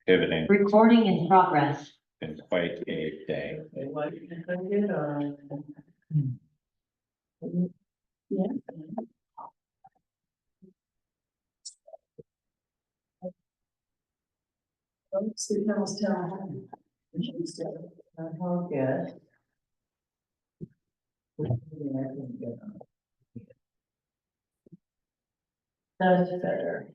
pivoting Recording in progress. in quite a day. City Hall's town hall. Oh, good. That's better.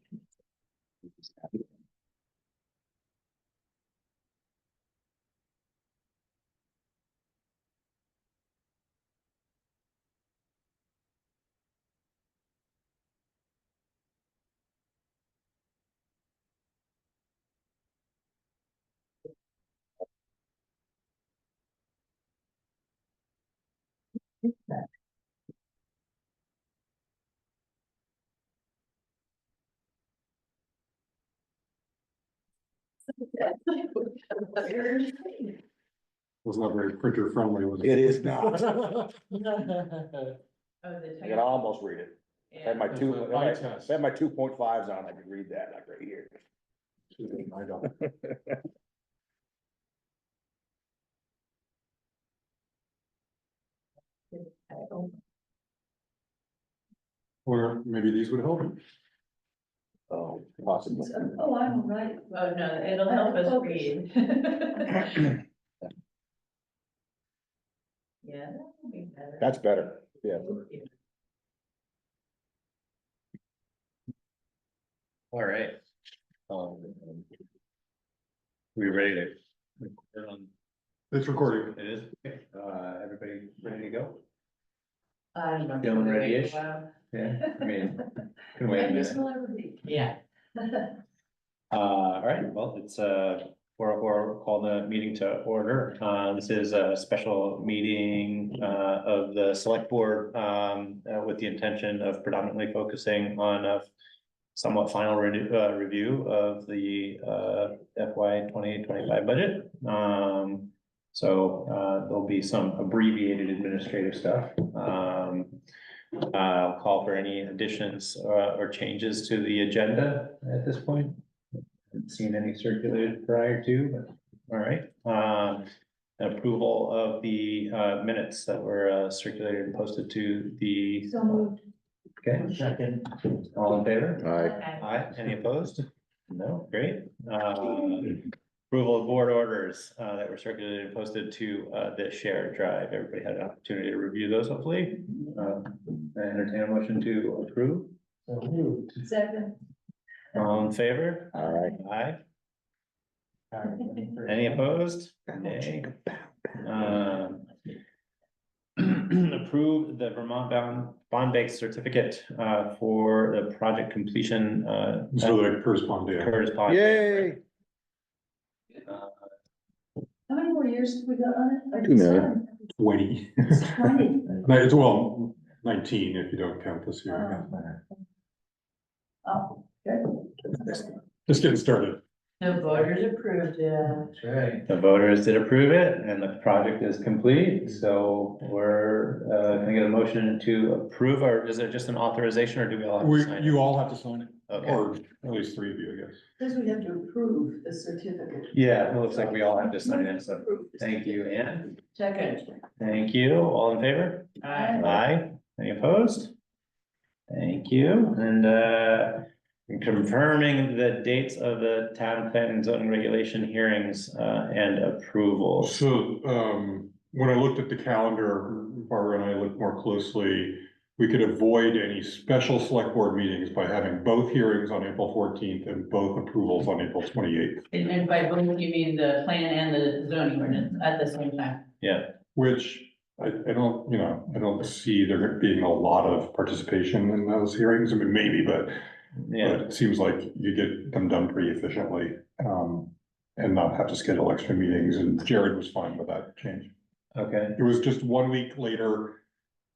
Was not very printer friendly, was it? It is not. Oh, I can almost read it. I had my That's two, a I eye had test. my 2.5s on, I could read that, like right here. I don't. Or maybe these would help. Oh, possibly. Oh, I'm all right. Oh, no, it'll help us read. Yeah, that will be better. That's better, yeah. All right. We ready to? We're on- It's recording. It is, okay. Everybody ready to go? I'm Feeling ready-ish? Wow. Yeah, I mean, can wait a minute. Yeah. All right, well, it's, we're call the meeting to order. This is a special meeting, of the select board, with the intention of predominantly focusing on a somewhat final review of the, FY 2025 budget. So there'll be some abbreviated administrative stuff. I'll call for any additions, or changes to the agenda at this point. Haven't seen any circulated prior to, but all right. Approval of the minutes that were circulated and posted to the. So moved. Okay, Second. all in favor? Aye. Aye, any opposed? No, great. Approval of board orders that were circulated and posted to the shared drive. Everybody had an opportunity to review those, hopefully. I entertain a motion to approve. Second. All in favor? All Aye. Any opposed? Nay. Approve the Vermont bond-based certificate for the project completion. So they correspond to. Curtis right. Pond. Yay. How many more years have we got on it? 2 million. 20. 20. No, it's well, 19 if you don't count this year. Oh, good. Just getting started. No voters approved, yeah. That's right. The voters did approve it and the project is complete, so we're, can I get a motion to approve, or is it just an authorization, or do we all have to sign it? You all have to sign it, Okay, or at least 3 of you, I guess. Says we have to approve the certificate. yeah, it looks like we all have to sign it, so Approve the thank you, Ann. Second. Thank you, all in favor? Aye. Aye, any opposed? Thank you, and confirming the dates of the town plan and zoning regulation hearings and approvals. So, when I looked at the calendar, Barbara and I looked more closely, we could avoid any special select board meetings by having both hearings on April 14th and both approvals on April 28th. And by both, you mean the plan and the zoning ordinance at the same time? Yeah, Which I don't, I don't see there being a lot of participation in those hearings. I mean, maybe, but yeah, it seems like you get them done pretty efficiently, and not have to schedule extra meetings, and Jared was fine with that change. okay, It was just 1 week later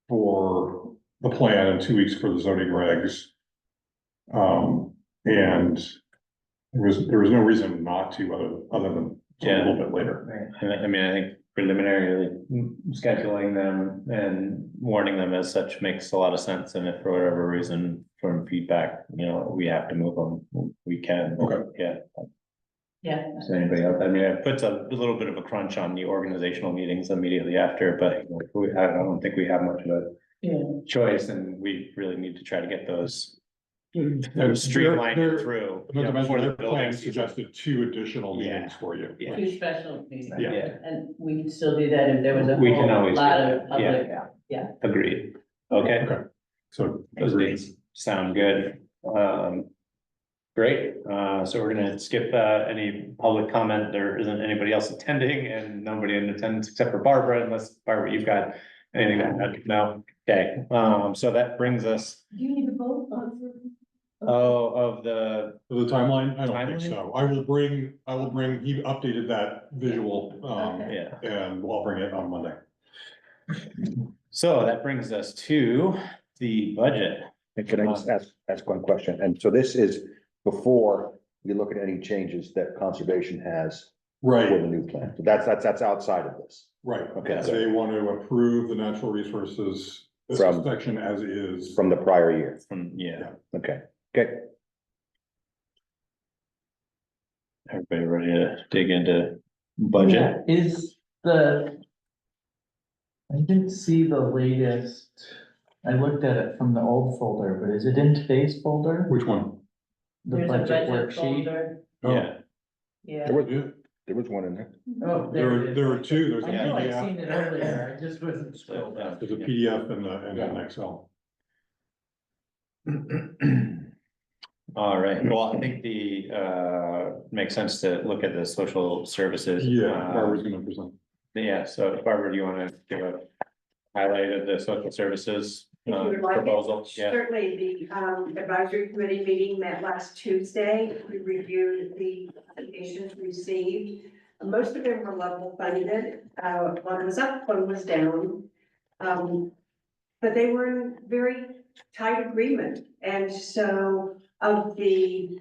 for the plan and 2 weeks for the zoning regs. And there was no reason not to, other than a little bit later. I mean, I think preliminarily scheduling them and warning them as such makes a lot of sense, and if for whatever reason from feedback, we have to move them, we can. Okay. Yeah. Yeah. Does anybody else? I mean, it puts a little bit of a crunch on the organizational meetings immediately after, but I don't think we have much of a Yeah. choice, and we really need to try to get those And streamlined they're- through. Not to mention, before the their building plan season. suggested 2 additional Yeah. meetings for you. Yeah. 2 special meetings. Yeah. And we could still do that if there was a We can whole always do lot that, of public. Agreed. Okay, Okay, so those agreed. dates sound good. Great, so we're gonna skip any public comment. There isn't anybody else attending and nobody in attendance except for Barbara, unless Barbara, you've got anything to add? No, okay, so that brings us, Do you need to vote on? of the, For the timeline, I don't think Timeline? so. I will bring, he updated that visual, Okay. yeah. and I'll bring it on Monday. So that brings us to the budget. And can I just ask one question? And so this is before we look at any changes that conservation has for Right, the new plan. So that's outside of this. right. Okay. They want to approve the natural resources From- section as is. From the prior year. Yeah, Okay. everybody ready to dig into budget? Yeah, is the. I didn't see the latest, I looked at it from the old folder, but is it in today's folder? Which one? The There's a budget budget worksheet? folder. Yeah, Yeah. There was, Yeah, there was one in there. Oh, there it are, is. there are 2, there's a I know I'd PDF, seen it earlier, I just wasn't scrolled up. there's a PDF and an Excel. all right, well, I think makes sense to look at the social services. Yeah, Barbara's gonna present. Yeah, so Barbara, do you wanna give a highlight of the social services If you would like it. proposal? Yeah, Certainly, the advisory committee meeting met last Tuesday. We reviewed the applications received. Most of them were level funded. One was up, one was down. But they were in very tight agreement. And so of the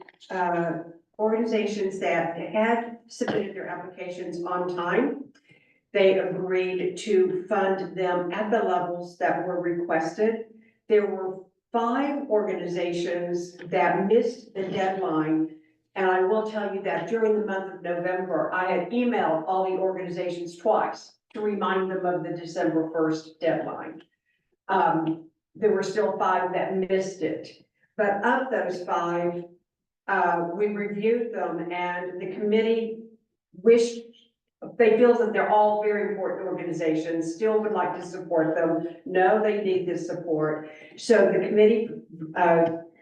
organizations that had submitted their applications on time, they agreed to fund them at the levels that were requested. There were 5 organizations that missed the deadline. And I will tell you that during the month of November, I had emailed all the organizations twice to remind them of the December 1st deadline. There were still 5 that missed it. But of those 5, we reviewed them and the committee they feel that they're all very important organizations, still would like to support them, know they need this support. So the committee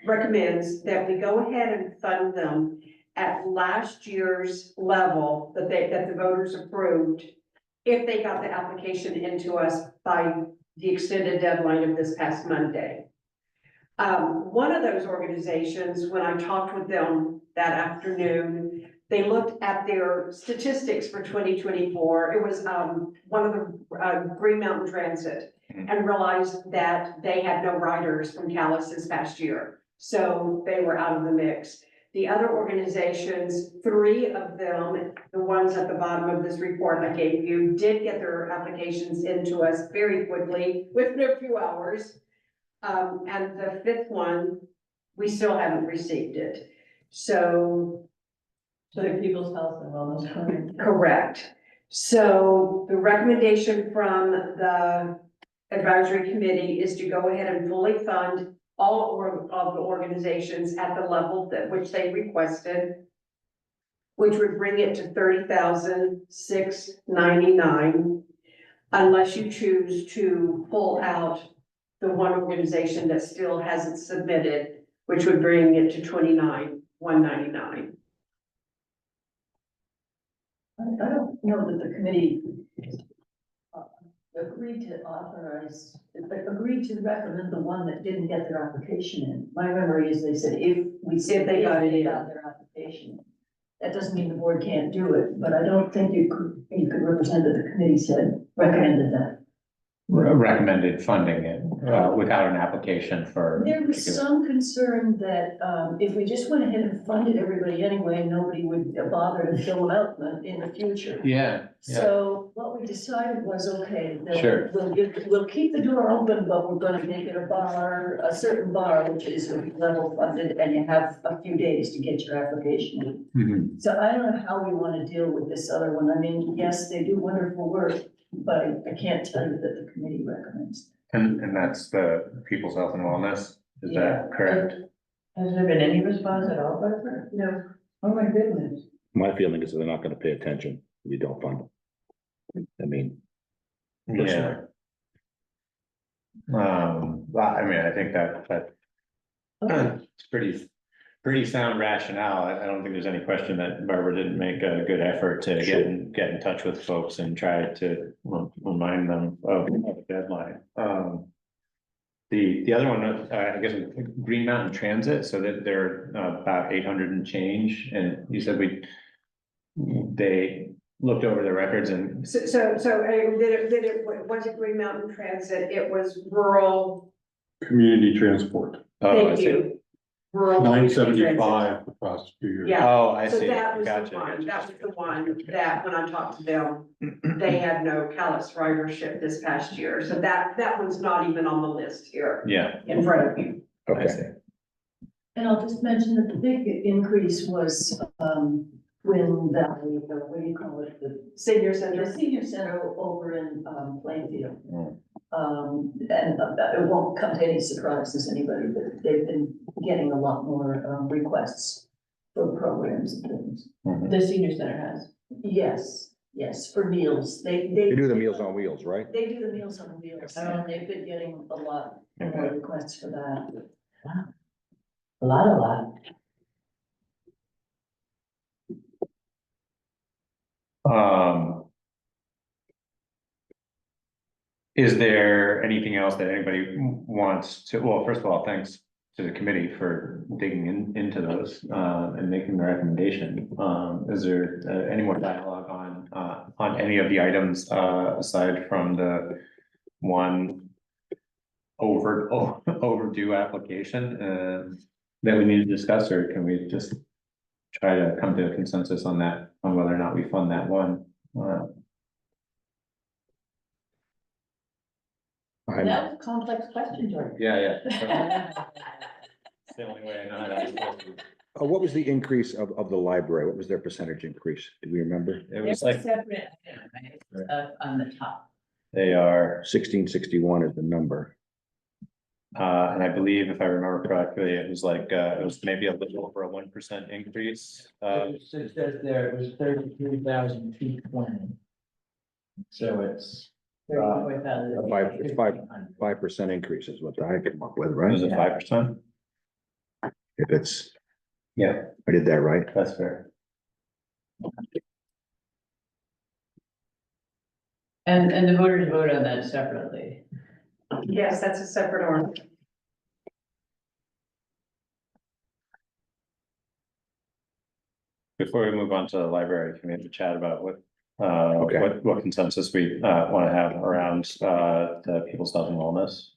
recommends that we go ahead and fund them at last year's level that the voters approved, if they got the application into us by the extended deadline of this past Monday. One of those organizations, when I talked with them that afternoon, they looked at their statistics for 2024. It was one of the Green Mountain Transit, and realized that they had no riders from Calais this past year. So they were out of the mix. The other organizations, 3 of them, the ones at the bottom of this report I gave you, did get their applications into us very quickly, within a few hours. And the 5th one, we still haven't received it. So The People's Health and Wellness Clinic. correct. So the recommendation from the advisory committee is to go ahead and fully fund all of the organizations at the level that which they requested, which would bring it to $30,699, unless you choose to pull out the one organization that still hasn't submitted, which would bring it to $29,199. I don't know that the committee agreed to agreed to recommend the one that didn't get their application in. My memory is they said if they got their application in. That doesn't mean the board can't do it, but I don't think you could represent that the committee recommended that. recommended funding it, without an application for. There was particular- some concern that, if we just went ahead and funded everybody anyway, nobody would bother to fill them out in the future. Yeah, yeah, So what we decided was, okay, that Sure. we'll keep the door open, but we're gonna make it a bar, a certain bar, which is level funded, and you have a few days to get your application in. Mhm. So I don't know how we wanna deal with this other one. I mean, yes, they do wonderful work, but I can't tell you that the committee recommends. And that's the People's Health and Wellness, is Yeah. that correct? Has there been any response at all, Barbara? No. Oh, my goodness. My feeling is they're not gonna pay attention if you don't fund them. I mean, Yeah. Well, I mean, I think that it's pretty sound rationale. I don't think there's any question that Barbara didn't make a good effort to get in touch with folks and try to remind them of the deadline. The other one, I guess, was Green Mountain Transit, so that they're about 800 and change, and you said they looked over the records and. So, wasn't Green Mountain Transit, it was rural, Community transport, Oh, I thank see. you. Rural. 975 the past few years. Yeah. Oh, I So see. that was the Gotcha. one, that was the one that when I talked to them, they had no Calais ridership this past year. So that one's not even on the list here Yeah, in front of you. I okay, see. And I'll just mention that the big increase was, when the, what do you call it, the Senior Center. the senior center over in, Plainfield. Mm. And it won't come to any surprises to anybody, but they've been getting a lot more, requests for programs and things. Mhm. The senior center has. Yes, for meals. they do the Meals on Wheels, right? They do the Meals on Wheels, and they've been getting a lot more requests for that. A lot. Is there anything else that anybody wants to, well, first of all, thanks to the committee for digging into those, and making the recommendation. Is there any more dialogue on any of the items, aside from the one overdue application, that we need to discuss, or can we just try to come to a consensus on that, on whether or not we fund that one? That was a complex question, George. Yeah. It's the only way I know how to ask questions. What was the increase of the library? What was their percentage increase? Do we remember? It was like, Separate, on the top. they are, 1661 is the number. and I believe if I remember correctly, it was like, it was maybe a little over a 1% increase. It says there, it was 33,220. So it's. 34,000. It's 5% increase is what I came up with, Was right? it 5%? If it's, Yeah, I did that right. that's fair. And the voters vote on that separately. Yes, that's a separate order. Before we move on to the library, can we have a chat about Okay. what consensus we want to have around the People's Health and Wellness?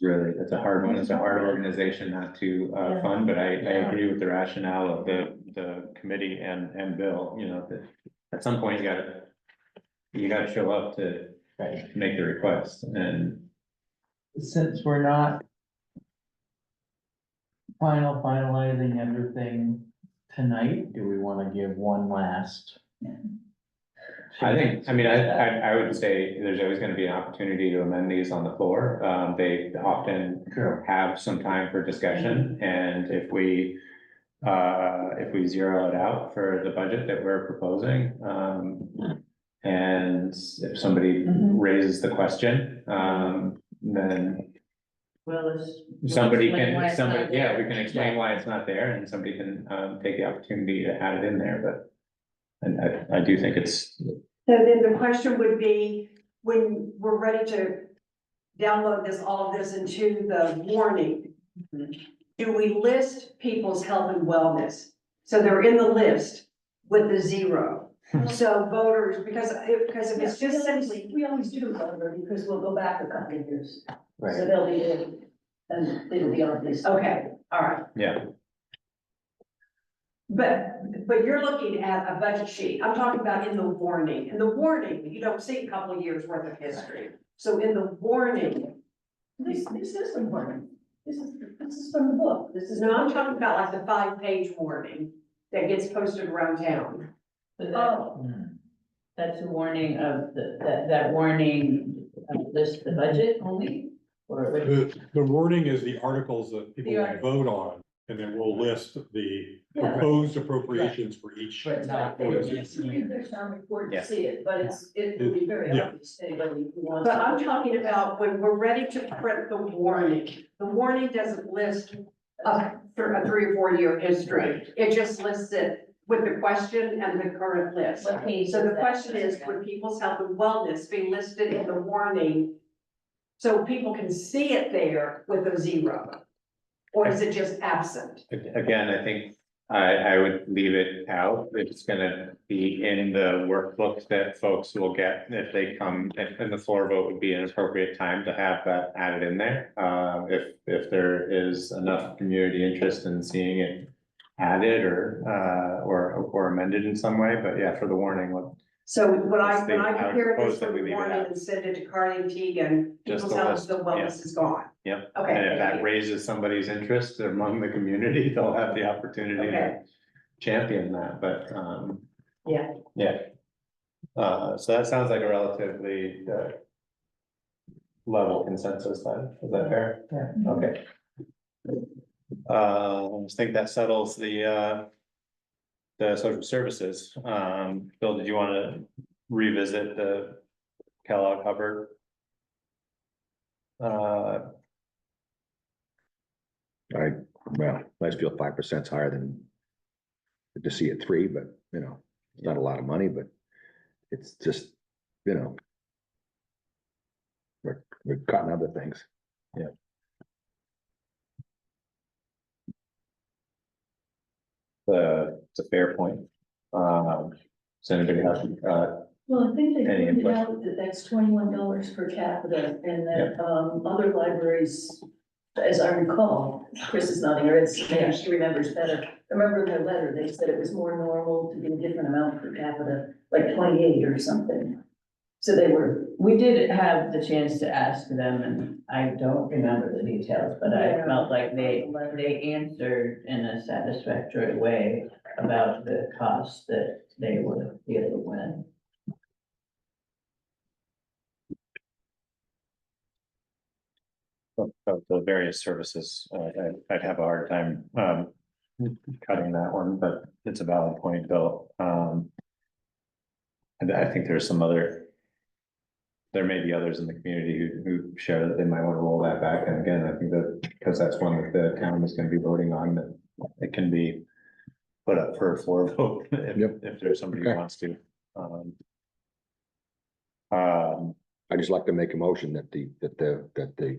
It's a hard one. It's a hard organization not to fund, but I agree with the rationale of the committee and Bill, you know, that at some point you gotta show up to make the request, and Since we're not finalizing everything tonight, do we want to give one last? I would say there's always gonna be an opportunity to amend these on the floor. They often have some time for discussion, and if we zero it out for the budget that we're proposing, and if somebody raises the question, then Well, somebody explain why can, it's not we there. can explain why it's not there, and somebody can, take the opportunity to add it in there, but. And I do think it's, So then the question would be, when we're ready to download all of this into the warning, do we list People's Health and Wellness? So they're in the list with the zero. So voters, because if it's just simply, We always do, however, because we'll go back a couple of years, so Right. they'll be there, and it'll be obvious. okay, all right. Yeah, But you're looking at a budget sheet. I'm talking about in the warning. In the warning, you don't see a couple of years worth of history. So in the warning, This is the warning, this is from the book, this is. no, I'm talking about like the 5-page warning that gets posted around town. So that, Oh, that's a warning of that warning lists the budget only? Or what? The warning is the articles that people The will articles. vote on, and then we'll list the Yeah. proposed appropriations for each. But not. you have to read their town report Yeah. to see it, but it will be very Yeah. obvious to anybody who wants. But I'm talking about when we're ready to print the warning. The warning doesn't list a 3 or 4 year history. It just lists it with the question and the current list. What page So is the that? question is, would people's health and wellness be listed in the warning? So people can see it there with a 0? Or is it just absent? again, I think I would leave it out. It's gonna be in the workbooks that folks will get if they come, and the floor vote would be an appropriate time to have that added in there. If there is enough community interest in seeing it added or amended in some way, but yeah, for the warning, So when I I would prepare propose this that for we the leave it warning out. and send it to Carly and Teagan, Just people's the health list, and wellness is gone. Yep. Okay, And if thank that you. raises somebody's interest among the community, they'll have the opportunity to Okay. champion that, but, Yeah. yeah. So that sounds like a relatively, level consensus then, is that fair? Yeah. Okay. I think that settles the social services. Bill, did you want to revisit the Kellogg Hubbard? I just feel 5% higher than to see it 3, but you know, it's not a lot of money, but it's just, you know. We're cutting other things. It's a fair point. Does anybody have, Well, I think they Any pointed input? out that that's $21 per capita, and that, other libraries, as I recall, Chris is nodding her head, maybe she remembers better. I remember in their letter, they said it was more normal to be a different amount per capita, like 28 or something. So they were, We did have the chance to ask them, and I don't remember the details, but I Yeah. felt like they answered in a satisfactory way about the costs that they were dealing with. of the various services, I'd have a hard time, cutting that one, but it's a valid point, Bill. And I think there's some other, there may be others in the community who share that they might want to roll that back. And again, I think that because that's one that the town is going to be voting on, that it can be put up for a floor vote if there's somebody who Okay. wants to. I just like to make a motion that the,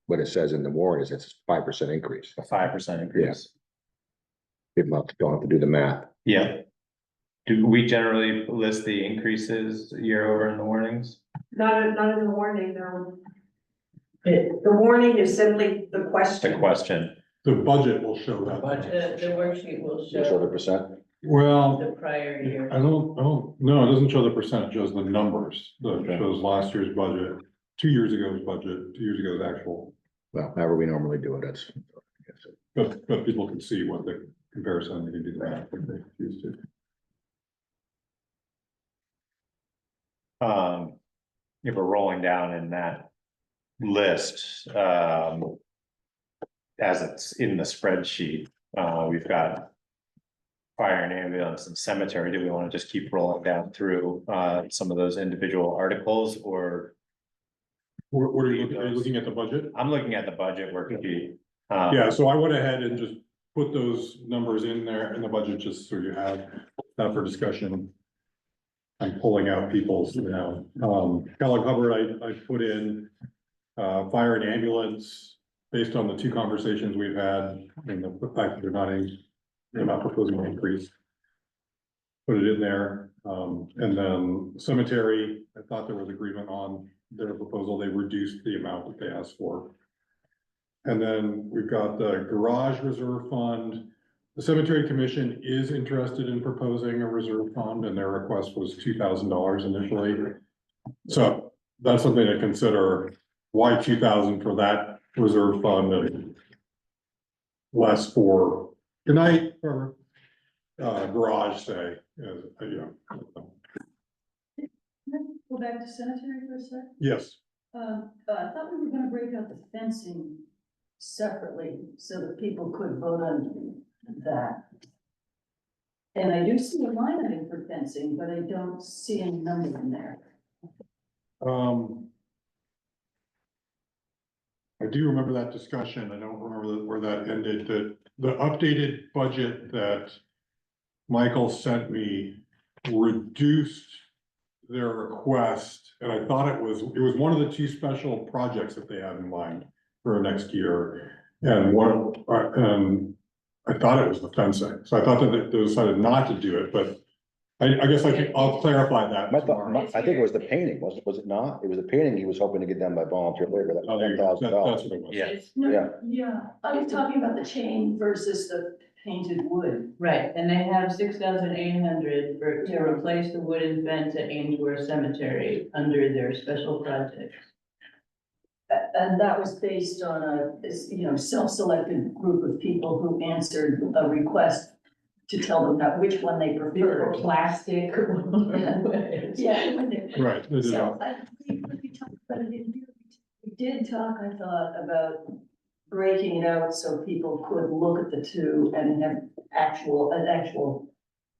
what it says in the warrant is it's 5% increase. A 5% increase. People don't have to do the math. Yeah. Do we generally list the increases year over in the warnings? Not in the warning, no. The warning is simply the The question. question. The budget will show that. The worksheet will Just so the show percent. Well, the prior year. I don't, no, it doesn't show the percent, it shows the numbers. It Okay. shows last year's budget, 2 years ago's budget, 2 years ago's actual. Well, however we normally do it, that's. But people can see what the comparison, they can do the math if they choose to. If we're rolling down in that list, as it's in the spreadsheet, we've got fire and ambulance and cemetery. Do we want to just keep rolling down through, some of those individual articles, or What are you looking at the budget? I'm looking at the budget worksheet. Yeah, so I went ahead and just put those numbers in there in the budget, just so you have that for discussion. I'm pulling out people's, Kellogg Hubbard, I put in, fire and ambulance, based on the 2 conversations we've had, and the fact that they're not proposing an increase. put it in there. And then cemetery, I thought there was agreement on their proposal. They reduced the amount that they asked for. And then we've got the garage reserve fund. The cemetery commission is interested in proposing a reserve fund, and their request was $2,000 initially. So that's something to consider. Why 2,000 for that reserve fund and less for tonight or garage, say, you know. Go back to cemetery for a sec. Yes, I thought we were gonna break out the fencing separately so that people could vote on that. And I do see a line item for fencing, but I don't see any number in there. I do remember that discussion. I don't remember where that ended. The updated budget that Michael sent me reduced their request, and I thought it was one of the two special projects that they had in mind for next year. And I thought it was the fencing, so I thought that they decided not to do it, but I guess I'll clarify that tomorrow. I think it was the painting, was it not? It was the painting he was hoping to get done by volunteer labor, that Oh, was there you go. $10,000. That's what it was. Yeah. No, Yeah. yeah, I was talking about the chain versus the painted wood. Right, and they have 6,800 to Yeah. replace the wooden fence at Ainsworth Cemetery under their special projects. And that was based on a self-selected group of people who answered a request to tell them that which one they preferred. Plastic. Yeah. Right, they did So, not. we talked about it in here. We did talk, I thought, about breaking it out so people could look at the two and have an actual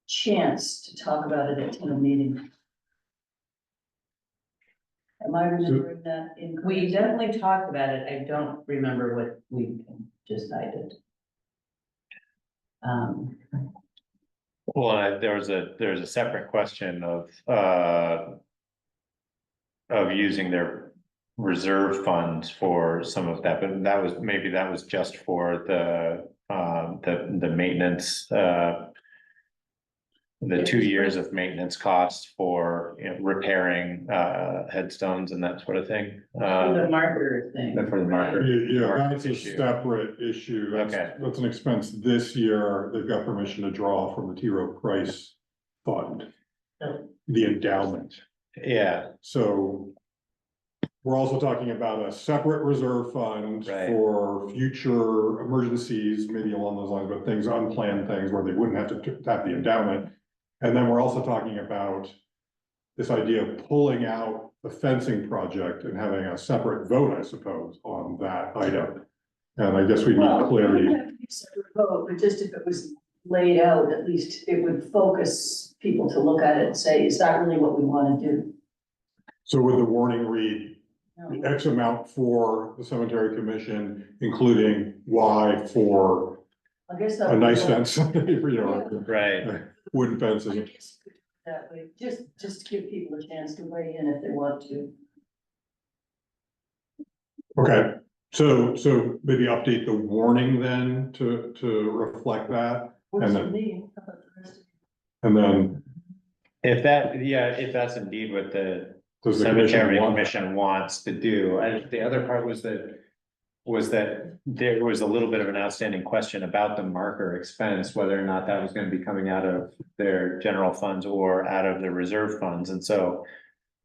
chance to talk about it at town meeting. Am I remembering that incorrectly? We definitely talked about it. I don't remember what we decided. Well, there was a separate question of using their reserve funds for some of that, but that was just for the maintenance, the 2 years of maintenance costs for, repairing headstones and that sort of thing. For the marker thing. For the marker. Yeah, Market that's a issue. separate issue. Okay. That's an expense this year. They've got permission to draw from the T. Rowe Price Fund. The endowment. Yeah, So we're also talking about a separate reserve fund Right. for future emergencies, maybe along those lines, but things, unplanned things where they wouldn't have to tap the endowment. And then we're also talking about this idea of pulling out the fencing project and having a separate vote, I suppose, on that item. And I guess we need Well, it clarity. wouldn't have to be a separate vote, but just if it was laid out, at least it would focus people to look at it and say, is that really what we want to do? So would the warning read No. X amount for the cemetery commission, including Y for I guess that a would. nice be- fence, right. wooden I fences. guess we could do it that way, just to give people a chance to weigh in if they want to. Okay, so maybe update the warning then to reflect that, Works And for then- me. How about the rest of you? and then If that's indeed what the does the commission cemetery want that? commission wants to do, and the other part was that there was a little bit of an outstanding question about the marker expense, whether or not that was gonna be coming out of their general funds or out of the reserve funds, and so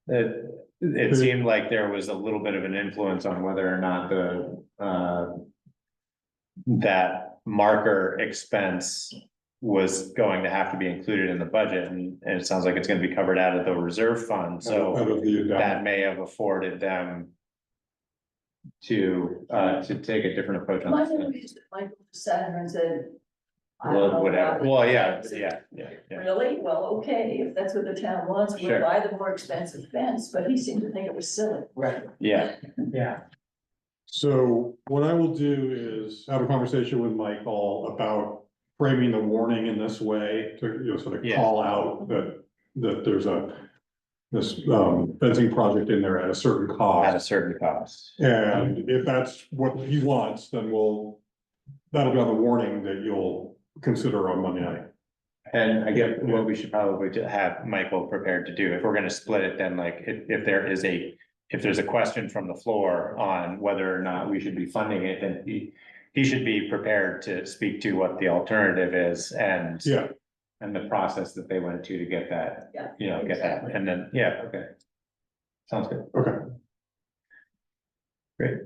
it seemed like there was a little bit of an influence on whether or not that marker expense was going to have to be included in the budget, and it sounds like it's gonna be covered out of the reserve fund, so Out of the endowment. that may have afforded them to take a different approach on My this. memory is that Michael sat here and said. I don't Well, know whatever, about well, it. yeah. Really? Well, okay, if that's what the town wants, we'll Sure. buy the more expensive fence, but he seemed to think it was silly. Right. Yeah, Yeah. So what I will do is have a conversation with Michael about framing the warning in this way to, sort of Yeah. call out that there's this fencing project in there at a certain at a cost. certain cost. And if that's what he wants, then that'll be on the warning that you'll consider on Monday night. And I get what we should probably have Michael prepared to do, if we're gonna split it, then like, if there is if there's a question from the floor on whether or not we should be funding it, then he should be prepared to speak to what the alternative is and. Yeah, And the process that they went to get that, Yeah, you know, get that, exactly. and then, yeah, okay. Sounds good. okay. Great.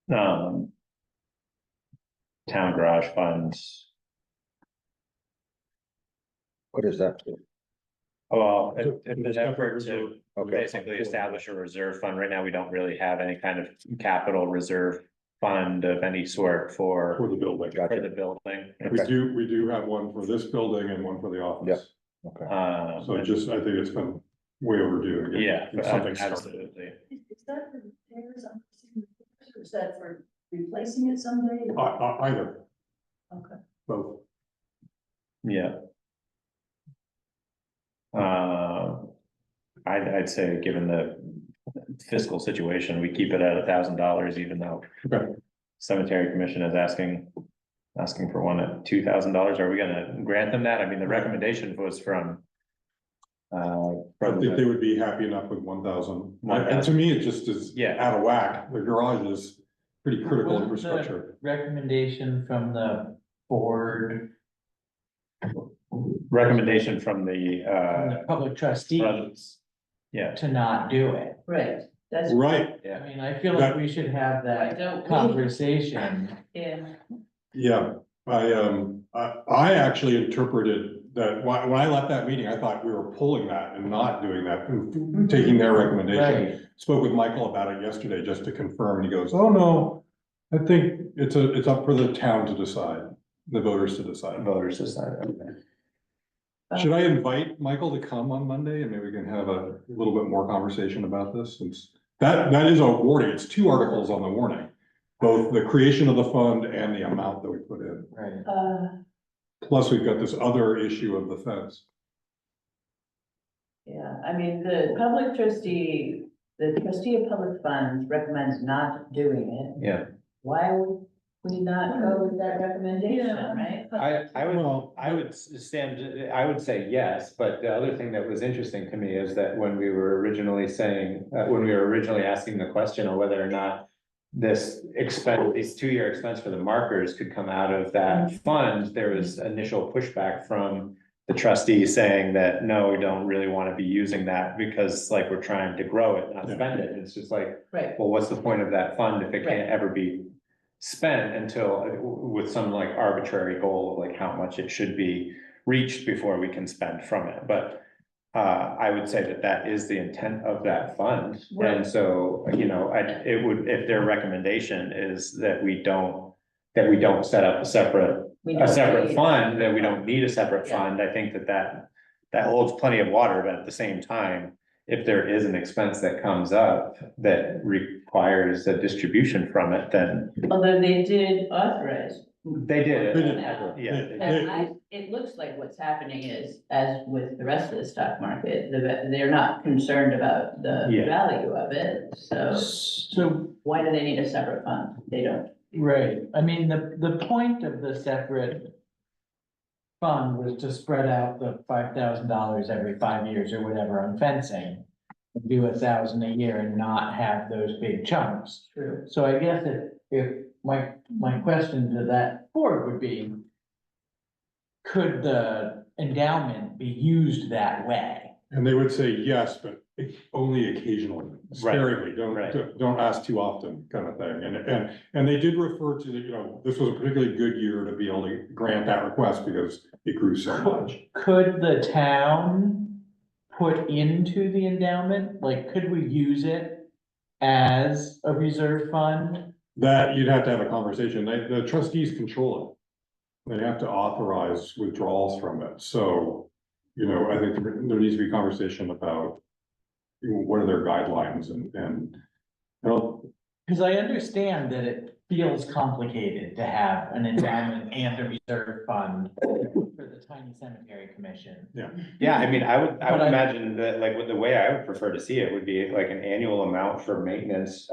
Town garage funds, What is that? well, So, in there's an separate effort to reserve. Okay. basically establish a reserve fund, right now, we don't really have any kind of capital reserve fund of any sort For for the building. the Gotcha, building. We do have one for this building and one for the office. okay. So I think it's been way overdue. to get Yeah, something started. absolutely. Is that for repairs, or is that for replacing it someday? Either, Okay. both. Yeah. I'd say, given the fiscal situation, we keep it at $1,000, even though. Okay. Cemetery Commission is asking for one at $2,000. Are we gonna grant them that? I mean, the recommendation was from. I think they would be happy enough with 1,000. And to me, it just is Yeah. out of whack. The garage is pretty critical Wasn't the infrastructure. Recommendation from the board, Recommendation from from the, the public trustees yeah, to not do it. Right, that's. Right, I mean, I feel like we should have Why that don't we? conversation. Yeah, yeah. I actually interpreted that, when I left that meeting, I thought we were pulling that and not doing that, and taking their recommendation. Right. Spoke with Michael about it yesterday, just to confirm, and he goes, oh, no, I think it's up for the town to decide, the voters to decide. voters decided, okay. Should I invite Michael to come on Monday, and maybe we can have a little bit more conversation about this, since that is a warning, it's 2 articles on the warning. Both the creation of the fund and the amount that we put in, Right. plus we've got this other issue of the fence. Yeah, I mean, the trustee of public funds recommends not doing it. Yeah, Why would we not go with that recommendation, Yeah. right? I would say yes, but the other thing that was interesting to me is that when we were originally saying, when we were originally asking the question on whether or not. This 2-year expense for the markers could come out of that fund, there was initial pushback from. The trustees saying that, no, we don't really want to be using that because like we're trying to grow it, not Yeah. spend it. It's just like, Right, well, what's the point of that fund if it can't ever be spent until with some like arbitrary goal of like how much it should be reached before we can spend from it, but. I would say that is the intent of that fund, and so, you know, if their recommendation is that we don't set up a separate fund, that we don't need a separate Yeah. fund, I think that holds plenty of water, but at the same time, if there is an expense that comes up that requires a distribution from it, then although they did authorize. they did. They did. Yeah. And it looks like what's happening is, as with the rest of the stock market, they're not concerned about the Yeah. value of it, so So, why do they need a separate fund? They don't. right, I mean, the point of the separate fund was to spread out the $5,000 every 5 years or whatever on fencing. Do 1,000 a year and not have those big chunks. True. So I guess if my question to that board would be. Could the endowment be used that way? And they would say yes, but only occasionally, sparingly, right. don't ask too often, kind of thing. And they did refer to, this was a particularly good year to be able to grant that request because it grew so much. Could the town put into the endowment, like, could we use it as a reserve fund? That you'd have to have a conversation. The trustees control it. They have to authorize withdrawals from it. So, I think there needs to be a conversation about what are their guidelines and. Because I understand that it feels complicated to have an endowment and a reserve fund for the tiny cemetery commission. Yeah, I mean, I would But I- imagine that, like, with the way I would prefer to see it would be like an annual amount for maintenance.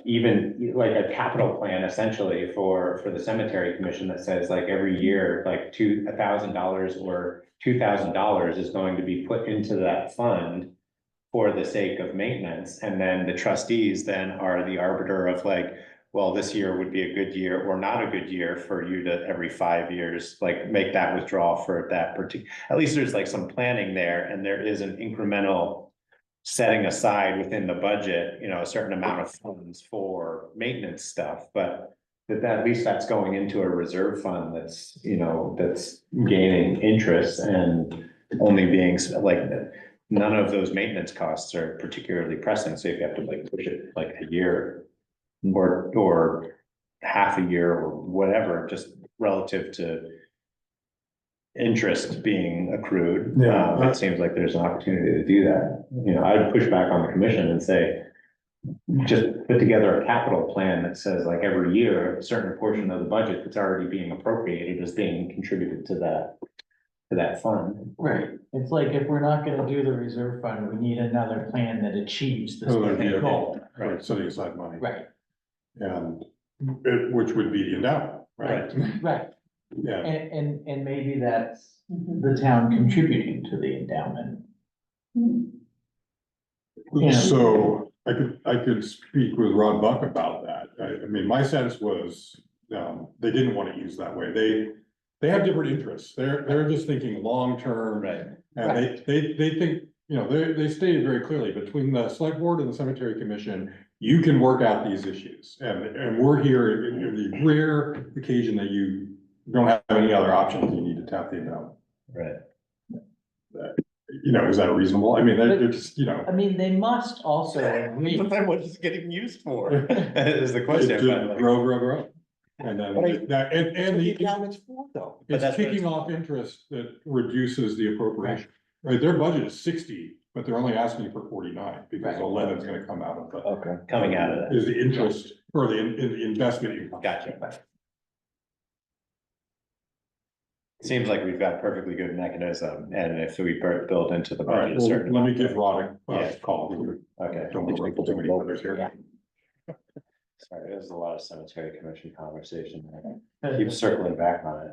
Even like a capital plan essentially for the cemetery commission that says like every year, like $1,000 or $2,000 is going to be put into that fund for the sake of maintenance, and then the trustees then are the arbiter of like, well, this year would be a good year or not a good year for you to every 5 years, like make that withdrawal for that particular, at least there's like some planning there, and there is an incremental setting aside within the budget, you know, a certain amount of funds for maintenance stuff, but that at least that's going into a reserve fund that's, you know, that's gaining interest and only being like, none of those maintenance costs are particularly pressing, so if you have to like push it like a year or half a year or whatever, just relative to interest being accrued. Yeah. It seems like there's an opportunity to do that. You know, I'd push back on the commission and say, just put together a capital plan that says like every year, a certain portion of the budget that's already being appropriated is being contributed to that fund. Right, it's like if we're not gonna do the reserve fund, we need another plan that achieves the Another specific vehicle. goal. Right, setting aside money. Right, And which would be the endowment, right? right, Yeah, and maybe that's the town contributing to the endowment. Yeah. so I could speak with Rod Buck about that. I mean, my sense was, they didn't want to use that way. They have different interests. They're just thinking long-term. Right. And they think, you know, they stated very clearly, between the select board and the cemetery commission, you can work out these issues. And we're here in the rare occasion that you don't have any other options, you need to tap the endowment. Right. You know, is that reasonable? I mean, they're just, you know. I mean, they must also agree. But then what is it getting used for, is the question. To but, like, grow. And then that, and the, endowment's for though. But it's that's what kicking off interest that reduces the appropriation. Right, their budget is 60, but they're only asking for 49, because Right. 11 is gonna come out of the, Okay. coming out of that. is the interest, or the investment income. Gotcha. Seems like we've got a perfectly good mechanism, and if we build into the All right, budget a well, certain. let me amount give Rod a Yeah. call. Okay, Don't want to ruffle too many feathers here. sorry, there's a lot of cemetery commission conversation there. Keep circling back on it.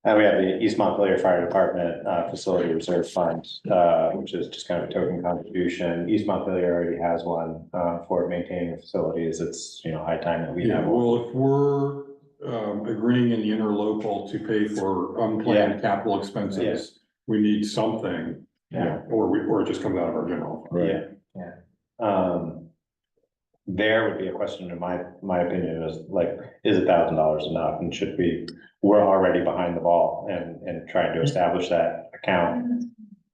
And we have the East Montpelier Fire Department Facility Reserve Fund, which is just kind of a token contribution. East Montpelier already has one for maintaining the facilities. It's, you know, high time that we Yeah, have one. well, if we're agreeing in the interlocal to pay for unplanned capital expenses, we need something. Yeah. Or it just comes out of our general fund. Yeah. Yeah. There would be a question, in my opinion, is like, is $1,000 enough, and should we're already behind the ball and trying to establish that account.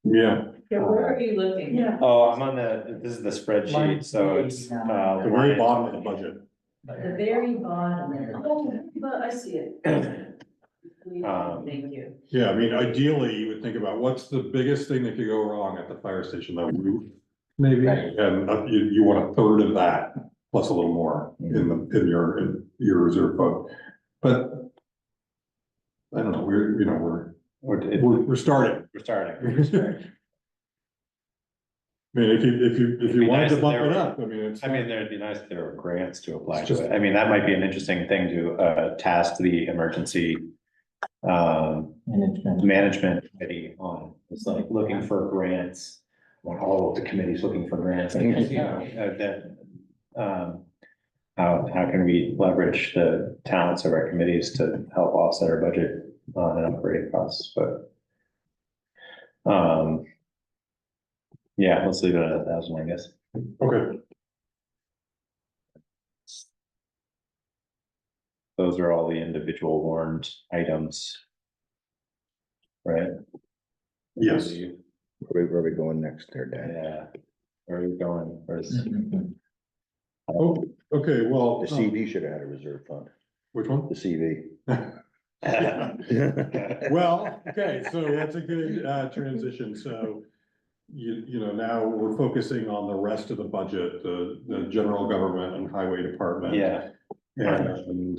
Yeah, Yeah, where are you looking? Yeah. Oh, I'm on this is the spreadsheet, so it's. the very bottom of the budget. The very bottom. Oh, but I see it. Thank you. Yeah, I mean, ideally, you would think about what's the biggest thing that could go wrong at the fire station, the roof, maybe, Right. and you want a third of that, plus a little more in your reserve fund. But I don't know, we're starting. We're starting. I mean, if you be wanted nice to if bump there it were- up, I mean, it's. I mean, there'd be nice if there were grants to apply It's to just- it. I mean, that might be an interesting thing to task the emergency management committee on. It's like looking for grants, when all of the committees looking for grants. I guess, you know, how can we leverage the talents of our committees to help offset our budget and operating costs, but. Yeah, let's leave it at 1,000, I guess. Okay, Those are all the individual warrant items. Right? yes. Where are we going next there, Dan? Yeah. Where are we going? Where's? Oh, okay, well, The CV should have had a reserve fund, which one? the CV. Well, okay, so that's a good transition, so you know, now we're focusing on the rest of the budget, the general government and highway department. Yeah, And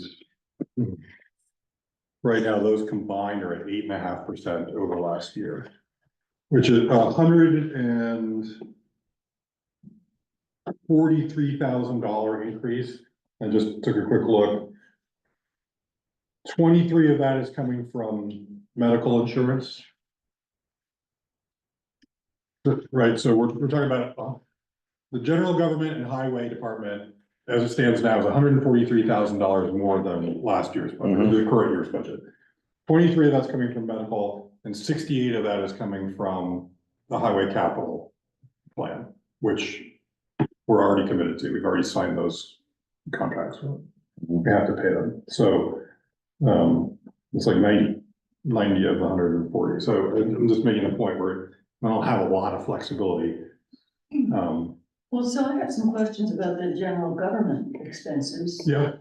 Right now, those combined are at 8.5% over last year, which is $143,000 increase. I just took a quick look. 23 of that is coming from medical insurance. Right, so we're talking about the general government and highway department, as it stands now, is $143,000 more than last year's budget, the current year's budget. 23 of that's coming from medical, and 68 of that is coming from the highway capital plan, which we're already committed to. We've already signed those contracts. We have to pay them. So it's like 90 of the 140. So I'm just making a point where I don't have a lot of flexibility. Well, so I have some questions about the general government expenses. Yeah.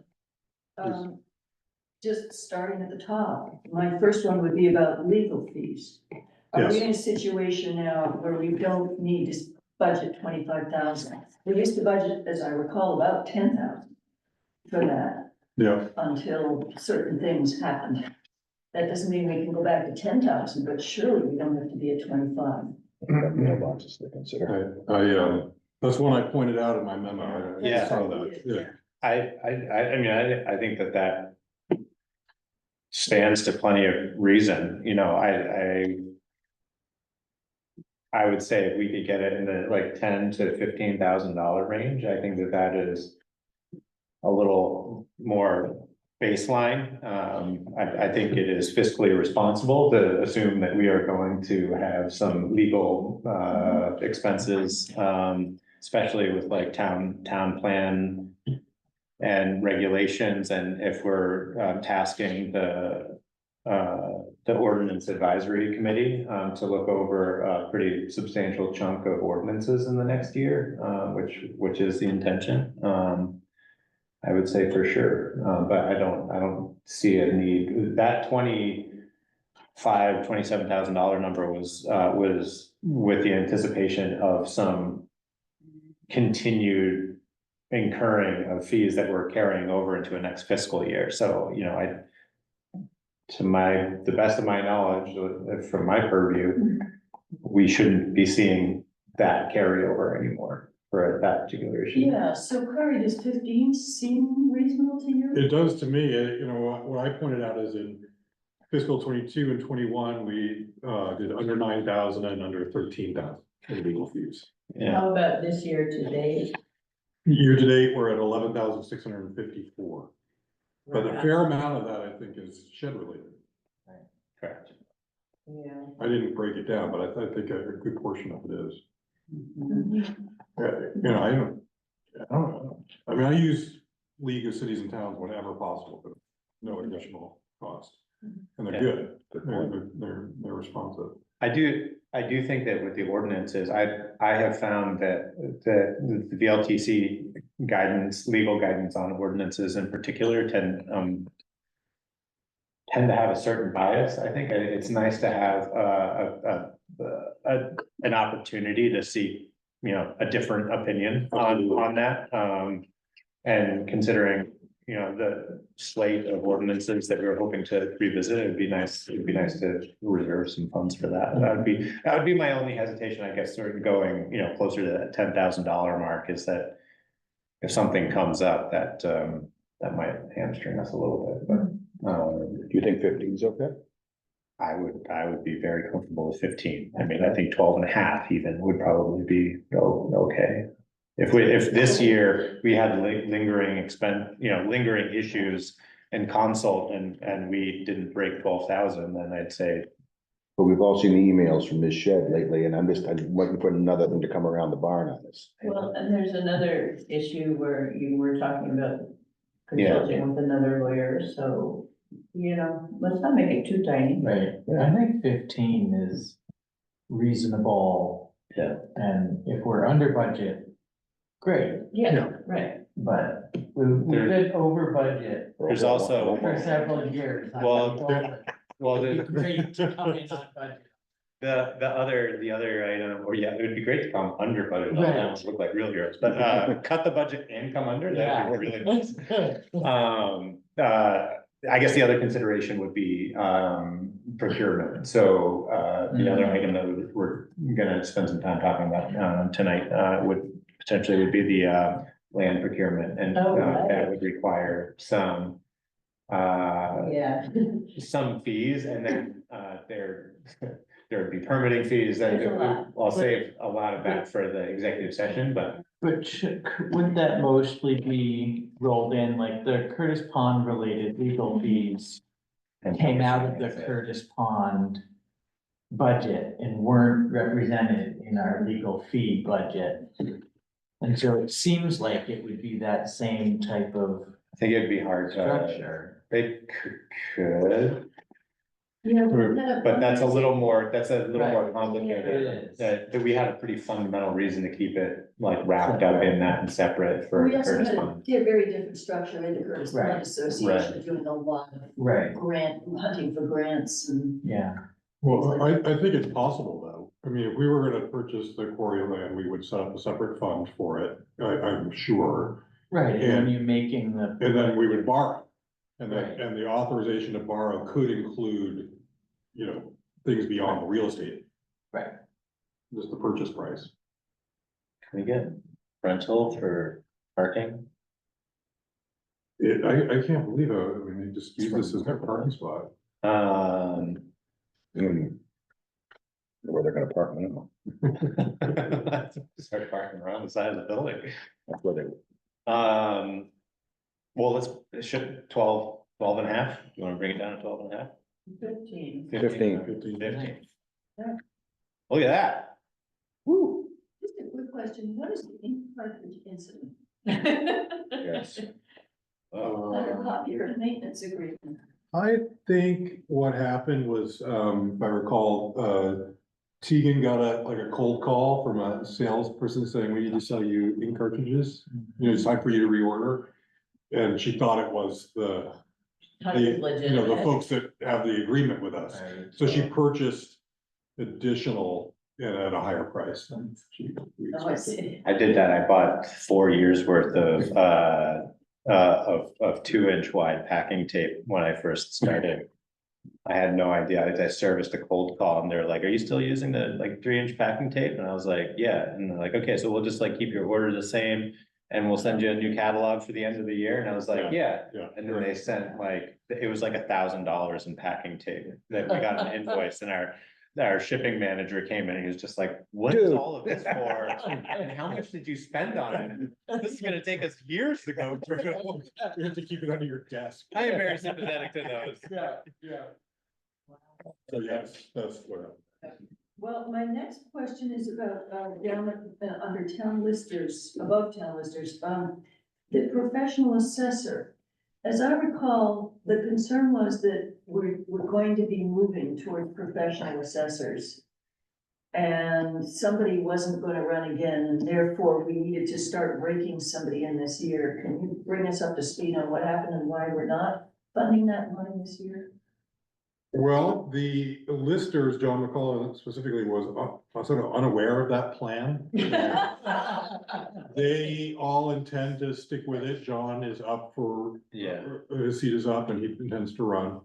Just starting at the top, my first one would be about legal fees. Are we Yes. in a situation now where we don't need to budget 25,000? We used to budget, as I recall, about 10,000 for that Yeah. until certain things happened. That doesn't mean we can go back to 10,000, but surely we don't have to be at 25. Mailboxes to consider. That's one I pointed out in my memo. I Yeah. saw that. Yeah. I mean, I think that stands to plenty of reason, you know, I would say if we could get it in the like $10,000 to $15,000 range, I think that is a little more baseline. I think it is fiscally responsible to assume that we are going to have some legal expenses, especially with like town plan and regulations, and if we're tasking the ordinance advisory committee to look over a pretty substantial chunk of ordinances in the next year, which is the intention. I would say for sure, but I don't see a need. That $27,000 number was with the anticipation of some continued incurring of fees that we're carrying over into a next fiscal year. So, you know, the best of my knowledge, from my purview, we shouldn't be seeing that carryover anymore for that particular issue. Yeah, so Corey, does 15 seem reasonable to you? It does to me. You know, what I pointed out is in fiscal 22 and 21, we did under 9,000 and under 13,000 in legal fees. Yeah, How about this year to date? Year to date, we're at 11,654. But a fair amount of that, I think, is shed related. correct. Yeah. I didn't break it down, but I think a good portion of it is. Mhm. You know, I don't know. I mean, I use League of Cities and Towns whenever possible, but no additional cost. And they're Yeah. good. They're responsive. I do think that with the ordinances, I have found that the VLTC guidance, legal guidance on ordinances in particular tend to have a certain bias. I think it's nice to have an opportunity to see, you know, a different opinion on that. And considering, you know, the slate of ordinances that we were hoping to revisit, it'd be nice to reserve some funds for that. That would be my only hesitation, I guess, sort of going, you know, closer to that $10,000 mark, is that if something comes up that might hamstring us a little bit, but Do you think 15 is okay? I would be very comfortable with 15. I mean, I think 12.5 even would probably be okay. If this year we had lingering issues and consult and we didn't break 12,000, then I'd say. But we've all seen the emails from this shed lately, and I'm waiting for another thing to come around the barn on this. Well, and there's another issue where you were talking about consulting with another lawyer, so, you know, let's not make it too tiny. Right, I think 15 is reasonable. Yeah. And if we're under budget, great, Yeah, right. but we could over budget There's also, for several years. well, It'd be great to come in on budget. the other item, or yeah, it would be great to come under budget. Right. That would look like real heroes, but cut the budget and come under, that'd be really nice. I guess the other consideration would be, procurement. So, the other item that we're gonna spend some time talking about, tonight, would potentially be the, land procurement. And, Oh, right. that would require some, Yeah. some fees, and then, there would be permitting fees, and There's a lot. I'll save a lot of that for the executive session, but. But wouldn't that mostly be rolled in, like the Curtis Pond related legal fees came out of the Curtis Pond budget and weren't represented in our legal fee budget? And so it seems like it would be that same type of I think it'd be hard to, structure. they could, Yeah. but that's a little more Right. complicated. It is. That we had a pretty fundamental reason to keep it like wrapped up in that and separate for We also Curtis had a Pond. very different structure in the Curtis Right. Pond Association, doing a lot of Right, hunting for grants and. yeah, Well, I think it's possible though. I mean, if we were gonna purchase the quarry land, we would set up a separate fund for it, I'm sure. right, and when And- you're making the. And then we would borrow. And Right. then, and the authorization to borrow could include, things beyond the real estate, Right, just the purchase price. Can we get rental for parking? I can't believe, they just use this as their parking spot. Where they're gonna park now, Start parking around the side of the building. that's where they, Well, it should 12 and a half. You wanna bring it down to 12 and a half? 15. 15. 15. Yeah. Look at that. Woo. Just a quick question, what is the ink cartridge incident? yes. Under copier and maintenance agreement. I think what happened was, if I recall, Tegan got a cold call from a salesperson saying, we need to sell you ink cartridges. It's time for you to reorder. And she thought it was the folks that have the agreement with us. right. So she purchased additional and at a higher price than we Oh, I expected. see. I did that. I bought 4 years worth of 2-inch wide packing tape when I first started. I had no idea. I serviced a cold call and they're like, are you still using the 3-inch packing tape? And I was like, yeah. And they're like, okay, so we'll just keep your order the same and we'll send you a new catalog for the end of the year. And I was like, yeah. Yeah. And then they sent it was like $1,000 in packing tape that we got an invoice, and our shipping manager came in and he was just like, what is Dude. all of this for? And how much did you spend on it? This is gonna take us years to go through. You have to keep it under your desk. I am very sympathetic to those. Yeah. So yes, that's what. Well, my next question is about, down under town listers, above town listers, the professional assessor. As I recall, the concern was that we're going to be moving toward professional assessors. And somebody wasn't gonna run again, and therefore we needed to start breaking somebody in this year. Can you bring us up to speed on what happened and why we're not funding that money this year? Well, the listers, John McCullough specifically was sort of unaware of that plan. They all intend to stick with it. John is up for. Yeah. His seat is up and he intends to run.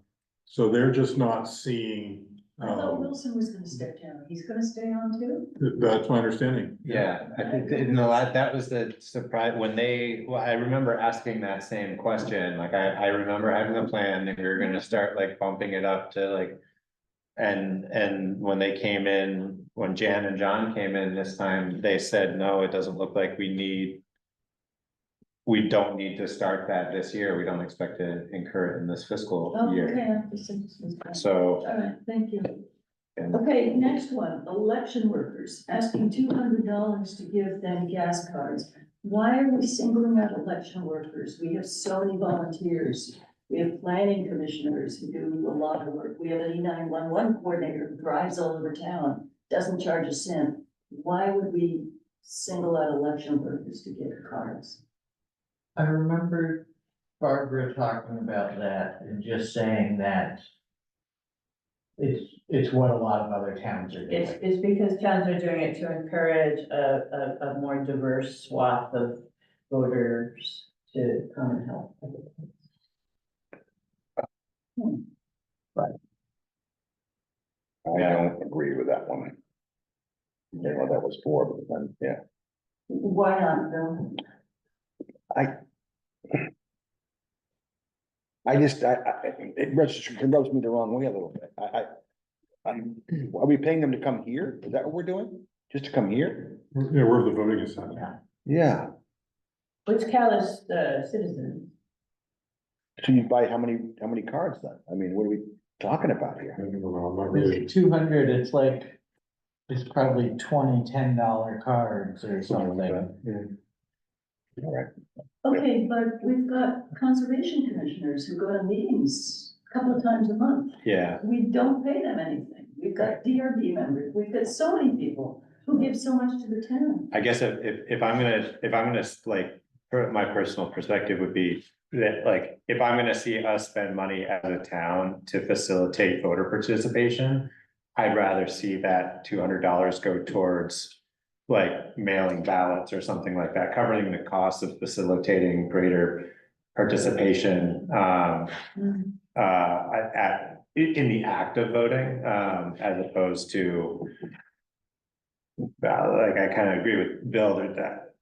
So they're just not seeing, I thought Wilson was gonna step down. He's gonna stay on too? that's my understanding. Yeah, I think, that was the surprise when I remember asking that same question, I remember having a plan that we were gonna start bumping it up to and when they came in, when Jan and John came in this time, they said, no, it doesn't look like we don't need to start that this year. We don't expect to incur it in this fiscal Oh, year. okay. So, All right, thank you. and Okay, next one, election workers, asking $200 to give them gas cards. Why are we singling out election workers? We have so many volunteers. We have planning commissioners who do a lot of work. We have an E911 coordinator who drives all over town, doesn't charge a cent. Why would we single out election workers to get cards? I remember Barbara talking about that and just saying that it's what a lot of other towns are doing. It's because towns are doing it to encourage a more diverse swath of voters to come and help. what that was for, but then, yeah. Why not, Bill? I just, it rubs me the wrong way a little bit. Are we paying them to come here? Is that what we're doing? Just to come here? Yeah, where the voting is happening. Yeah. What's Calais, citizen? So you buy how many cards then? I mean, what are we talking about I here? don't know, I'm not really. 200, it's like, it's probably $10 cards or Something like something. that, yeah. All right. Okay, but we've got conservation commissioners who go to meetings a couple of times a month. Yeah, We don't pay them anything. We've got DRB members. We've got so many people who give so much to the town. I guess if I'm gonna like, my personal perspective would be that, like, if I'm gonna see us spend money as a town to facilitate voter participation, I'd rather see that $200 go towards like mailing ballots or something like that, covering the cost of facilitating greater participation, in the act of voting, as opposed to, like, I kind of agree with Bill that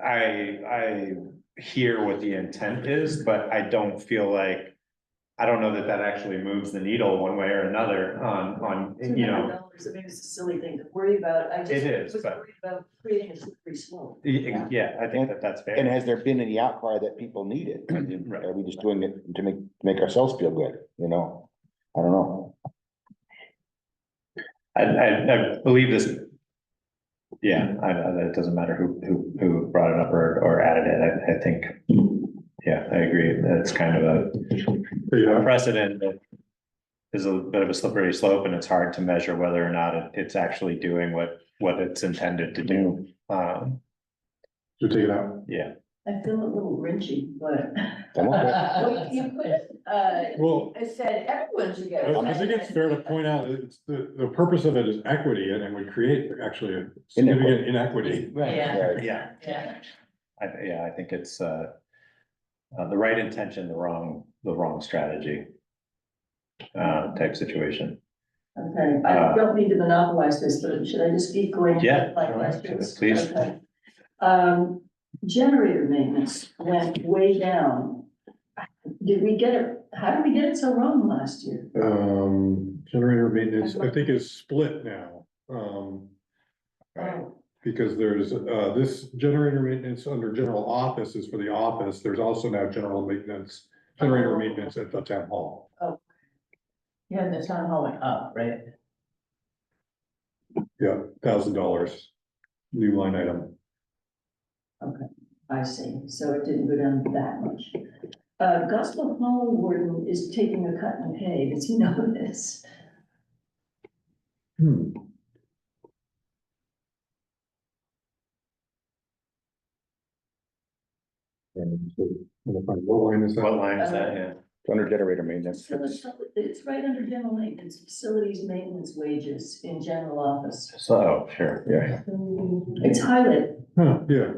I hear what the intent is, but I don't feel like, I don't know that actually moves the needle one way or another on, you know. $200, I mean, it's a silly thing to worry about. I just It is, was but- worried about creating a slippery slope. Yeah, I think that's fair. And has there been any outcry that people need it? Right. Are we just doing it to make ourselves feel good, you know? I don't know. I believe this. Yeah, it doesn't matter who brought it up or added it, I think, yeah, I agree, that's kind of a Yeah, precedent that is a bit of a slippery slope, and it's hard to measure whether or not it's actually doing what it's intended to do. so take it out. Yeah, I feel a little grinchy, but. I'm okay. Well, you could, Well, I said everyone should get. I think it's fair to point out, that it's the purpose of it is equity, and it would create actually a significant inequity. Right. Yeah, Right. yeah. I think it's the right intention, the wrong strategy. Type situation. Okay, I don't need to monopolize this, but should I just keep going? Yeah, My sure, questions? please. Okay. Generator maintenance went way down. Did we get it, how did we get it so wrong last year? Generator maintenance, I think is split now, Right. Oh, because there's, this generator maintenance under general office is for the office, there's also now generator maintenance at the town hall. Yeah, and the town hall went up, right? Yeah, $1,000, new line item. I see, so it didn't go down that much. Gospel Hall Warden is taking a cut in pay, does he know this? And so, what line is that? What line is that? Yeah. It's under generator maintenance. It's right under general maintenance, facilities maintenance wages in general office. So, sure. Yeah. It's highlighted, Huh, yeah,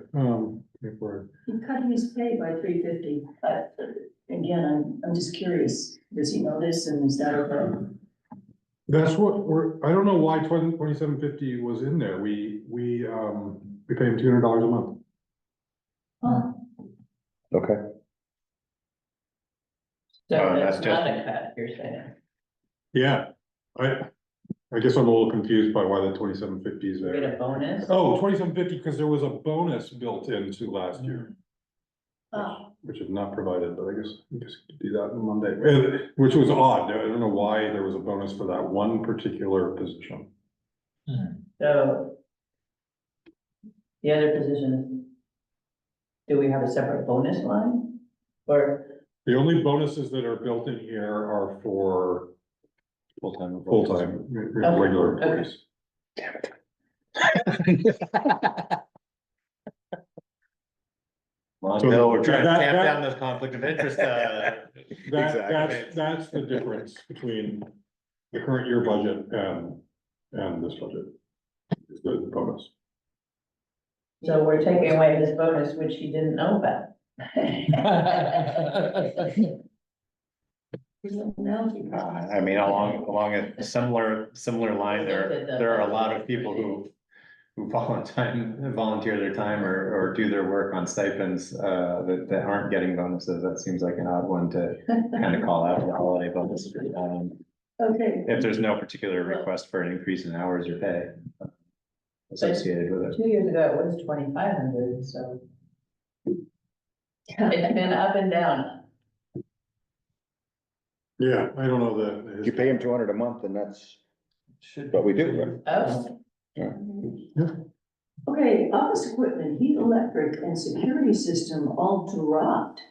for- he's cutting his pay by $350, but again, I'm just curious, does he know this and is that okay? that's what I don't know why 2750 was in there, we pay him $200 a month. Huh, Okay. So that's that's not just- a cut, you're saying. Yeah, I guess I'm a little confused by why the 2750 is We get there. a bonus? Oh, 2750, because there was a bonus built into last year, oh, which is not provided, but I guess we just do that on Monday, which was odd, I don't know why there was a bonus for that one particular position. So. The other position. Do we have a separate bonus line? Or, The only bonuses that are built in here are for Full-time. regular employees. Well, So Bill, we're trying to that- tamp that- down this conflict of interest. That's the difference between the current year budget and this budget. Is the bonus. so we're taking away his bonus, which he didn't know about. I mean, along a similar line, there are a lot of people who who volunteer their time or do their work on stipends, that aren't getting bonuses, that seems like an odd one to kind of call out the holiday bonus. Okay, If there's no particular request for an increase in hours or pay associated with it. 2 years ago, it was 2,500, so it's been up and down. Yeah, I don't know that. If you pay them 200 a month, and that's Should. what we do, Oh, okay, office equipment, heat, electric, and security system all dropped.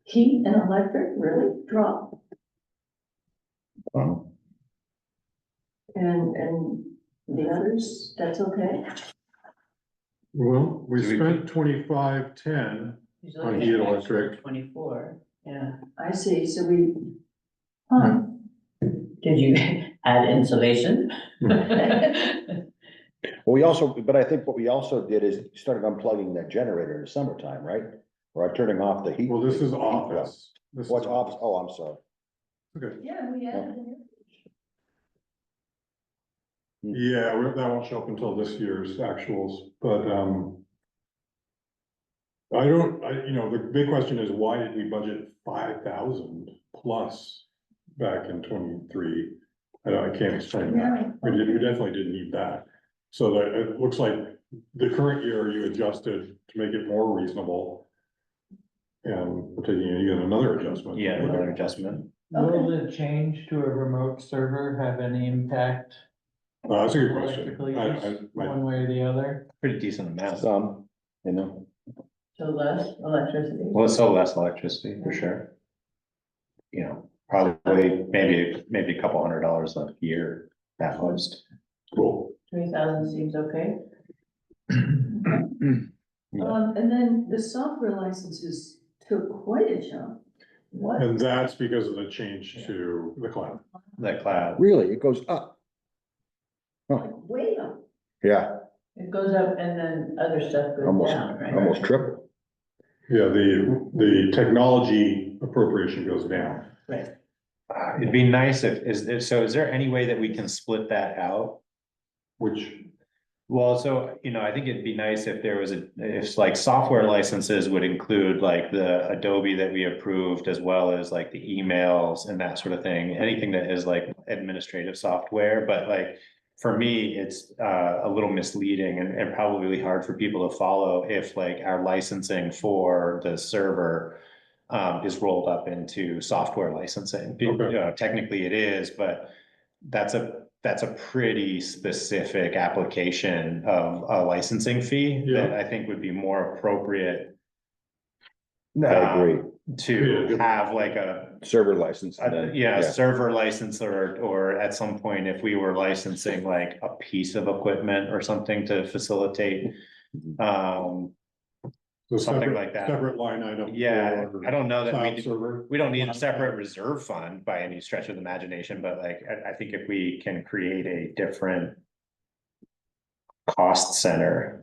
Heat and electric really dropped, right? and the others, that's okay? Well, we Do we- spent 2510. he's On looking heat at electric. 24, yeah. I see, so we, huh, Did you add insulation? Well, we also, but I think what we also did is started unplugging that generator in the summertime, right? Or turning off the heat. Well, this is heat pump. office. This is What's office? Oh, I'm sorry. Okay, yeah, we added it. yeah, that won't show up until this year's actuals, but, the big question is, why did we budget 5,000 plus back in 23? I can't explain that. We definitely didn't need that. So that, it looks like the current year you adjusted to make it more reasonable. And we're taking yet another adjustment. Yeah, another adjustment. Will the change to a remote server have any impact? That's a good question. Electrical use, I- one way or the other? Pretty decent amount. Some, you know, So less electricity. Well, it's so less electricity for sure. You know, probably maybe a couple $100 a year at most. Cool. 3,000 seems okay. And then the software licenses took quite a jump. What? And that's because of the change to the cloud. The cloud. really, it goes up. Like way up. Yeah, It goes up and then other stuff goes almost, down, right? almost triple. Yeah, the technology appropriation goes down. Right. It'd be nice is there any way that we can split that out? Which, Well, so, I think it'd be nice if there was if like software licenses would include like the Adobe that we approved, as well as like the emails and that sort of thing, anything that is like administrative software, but like. For me, it's a little misleading and probably hard for people to follow if like our licensing for the server. Is rolled up into software licensing. Okay. Technically it is, but that's a pretty specific application of a licensing fee that I think would be more appropriate. I agree. To Yeah. have like a Server license. and then- server license or at some point, if we were licensing like a piece of equipment or something to facilitate. the Something separate- like that. Separate line item. Yeah, for I don't know that cloud server. we don't need a separate reserve fund by any stretch of the imagination, but like, I think if we can create a different. Cost center.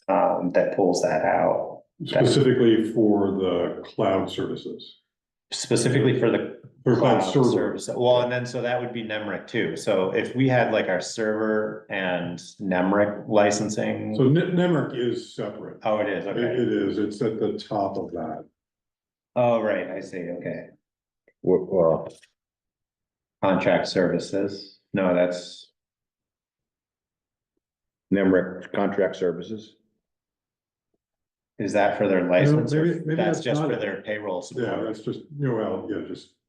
That pulls that out, Specifically for the cloud services. specifically for the. For cloud server. service. Well, and then, so that would be NEMRIC too, so if we had like our server and NEMRIC licensing. So NEMRIC is separate. Oh, it is, It okay, is, it's at the top of that. oh, right, I see, okay, Well, contract services, no, that's. NEMRIC contract services. Is that for their license, or maybe that's that's just not for it. their payroll Yeah, support? that's just,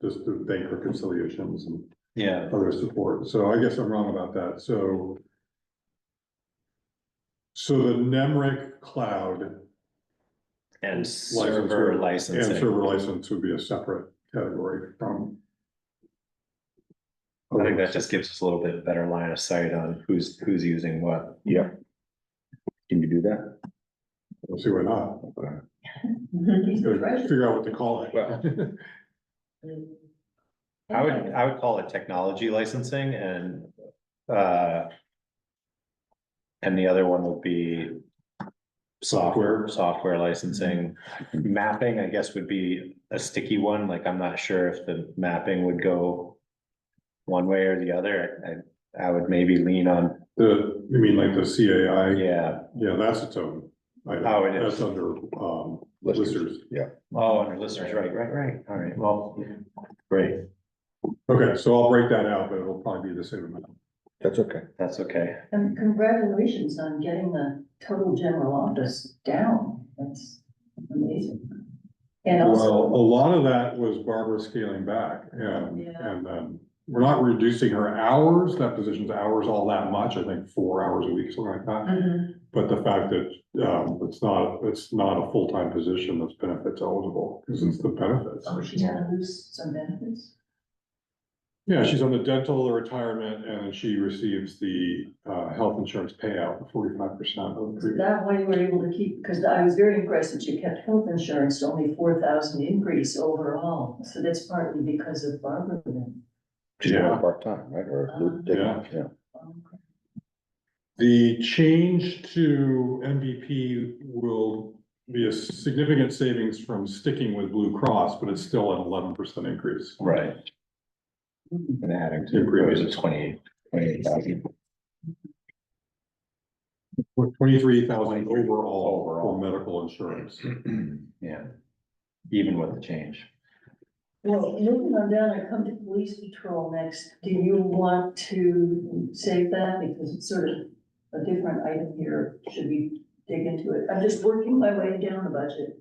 just the bank reconciliations and Yeah, other support. So I guess I'm wrong about that. So the NEMRIC cloud and server and licensing, server license would be a separate category from. I think that just gives us a little bit better line of sight on who's using what. Yeah. Can you do that? We'll see why not. He's the Gotta treasurer. figure out what to call it. Well. I would call it technology licensing and the other one would be software licensing. Mapping, I guess, would be a sticky one, like I'm not sure if the mapping would go one way or the other. I would maybe lean on, You mean like the CAI? yeah, Yeah, that's its own. item. Oh, it is. That's under, Listers. listers. Yeah, oh, under listeners, right, all right, well, great, Okay, so I'll break that out, but it'll probably be the same amount. that's okay. that's okay. And congratulations on getting the total general office down. That's amazing. And Well, also, a lot of that was Barbara scaling back Yeah. and we're not reducing her hours, that position's hours all that much, I think 4 hours a week, something like that. Mhm. But the fact that, it's not a full-time position that's benefits eligible, because it's the benefits. Oh, she's gonna lose some benefits. Yeah, she's on the dental, the retirement, and she receives the, health insurance payout, 45% of the Is premium. that why you were able to keep, because I was very impressed that you kept health insurance, only 4,000 increase overall. So that's partly because of Barbara then. She's Yeah. not part-time, right? Or, Yeah. yeah. Okay. The change to MVP will be a significant savings from sticking with Blue Cross, but it's still an 11% increase. Right. And adding to Increase. the 28,000. 23,000 overall for Overall. medical insurance. Yeah, even with the change. Well, moving on down, I come to police patrol next. Do you want to save that? Because it's sort of a different item here. Should we dig into it? I'm just working my way down the budget.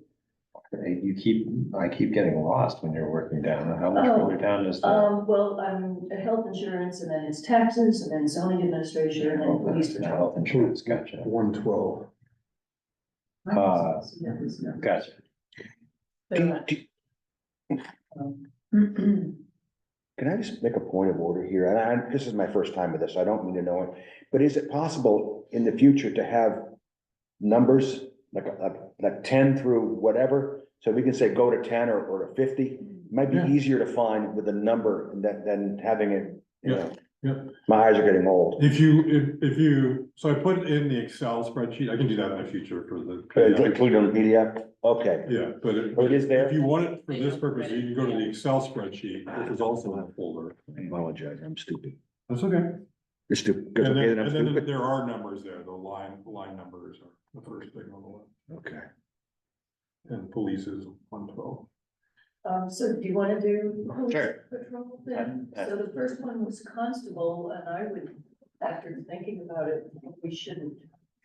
I keep getting lost when you're working down, how much Oh, further down is the? Well, I'm health insurance and then it's taxes and then zoning administration and then police patrol. Health insurance, gotcha, 112. gotcha. Can I just make a point of order here? And this is my first time with this, so I don't mean to know it, but is it possible in the future to have numbers like 10 through whatever? So we can say go to 10 or to 50, it might be Yeah. easier to find with a number than having it, you Yeah, know. yeah. My eyes are getting old. If you, so I put it in the Excel spreadsheet, I can do that in the future for the. Included on PDF, okay. Yeah, but Oh, it is there? if you want it for this purpose, you can go to the Excel spreadsheet, which is also in a folder. I apologize, I'm stupid. That's okay. You're stupid. And Okay, then, then I'm and then stupid. there are numbers there, the line numbers are the first thing on the list, Okay. and police is 112. So do you want to do police Sure. patrol then? So the first one was constable, and I would, after thinking about it, we shouldn't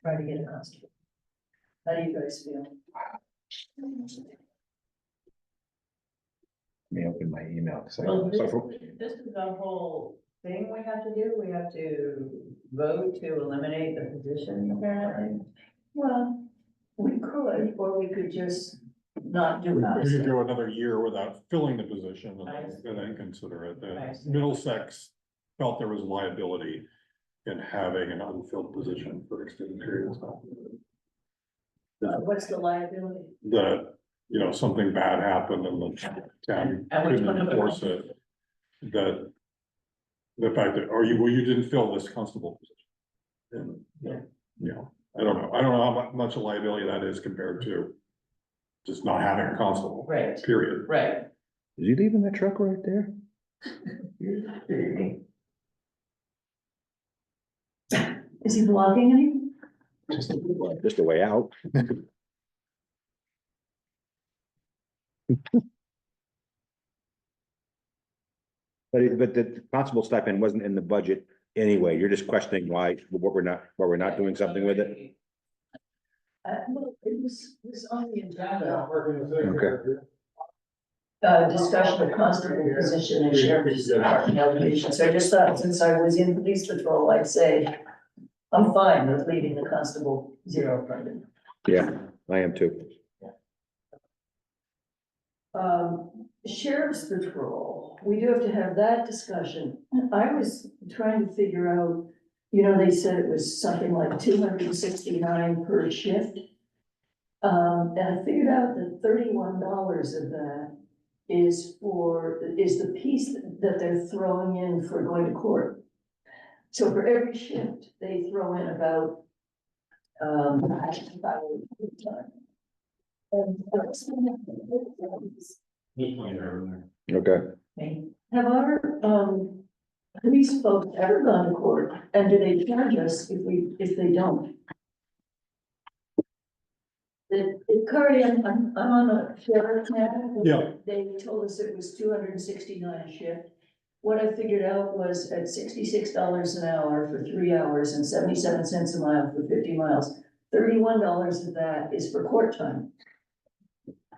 try to get a constable. How do you guys feel? Let me open my email. 'Cause I- Well, this is the whole thing we have to do. We have to vote to eliminate the position apparently. Well, we could, or we could just not do it We this could way. go another year without filling the position I and then consider it. I see. Middlesex felt there was liability in having an unfilled position for extended periods of time. What's the liability? That, something bad happened and the town And which couldn't one of enforce them? it. That the fact that, you didn't fill this constable position. And, I don't know how much a liability that is compared to just not having a constable, Right, period. right. Is he leaving that truck right there? Is he blocking anything? Just a way out. But the constable stipend wasn't in the budget anyway. You're just questioning why we're not doing something with it. Well, it was on the agenda. Okay. Discussion of constable position and sheriff's department allocation. So I just thought, since I was in police patrol, I'd say I'm fine with leaving the constable zero funded. Yeah, I am too. Sheriff's patrol, we do have to have that discussion. I was trying to figure out, they said it was something like 269 per shift. And I figured out that $31 of that is the piece that they're throwing in for going to court. So for every shift, they throw in about, Okay. have our, these folks ever gone to court, and do they charge us if they don't? The Curry, I'm on a shift now. Yeah. They told us it was 269 a shift. What I figured out was at $66 an hour for 3 hours and 77 cents a mile for 50 miles, $31 of that is for court time.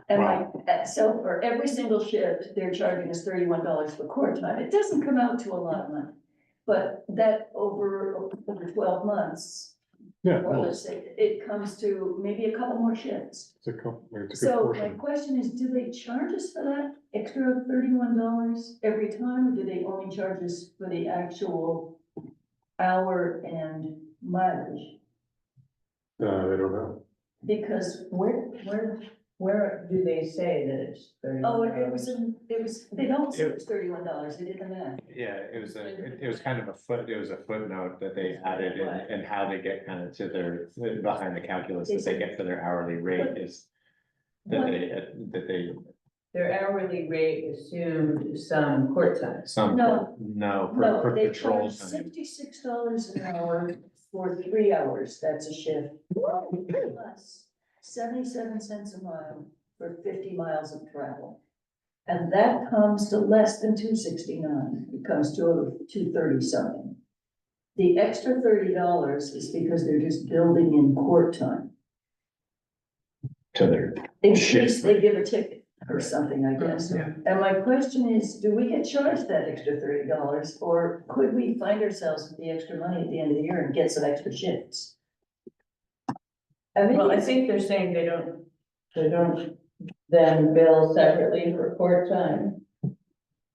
And so for every single shift, they're charging us $31 for court time. It doesn't come out to a lot of money. But that over 12 months, Yeah, or no, let's say, it comes to maybe a couple more shifts. it's a good So my portion. question is, do they charge us for that extra $31 every time, or do they only charge us for the actual hour and mileage? I don't know. Because, Where do they say that it's oh, $31? they don't say it's $31, they did the math. Yeah, it was kind of it was a footnote that they added in, and how they get kind of to their, behind the calculus that they get for their hourly rate is. That they, Their hourly rate assumed some court time. No. no, No, for they patrol charge time. $66 an hour for 3 hours, that's a shift. Plus 77 cents a mile for 50 miles of travel. And that comes to less than 269, it comes to 230 something. The extra $30 is because they're just building in court time. To their, In Shit. case they give a ticket or something, I guess. Yeah. And my question is, do we get charged that extra $30, or could we find ourselves with the extra money at the end of the year and get some extra shifts? I mean, Well, I think they're saying they don't then bill separately for court time.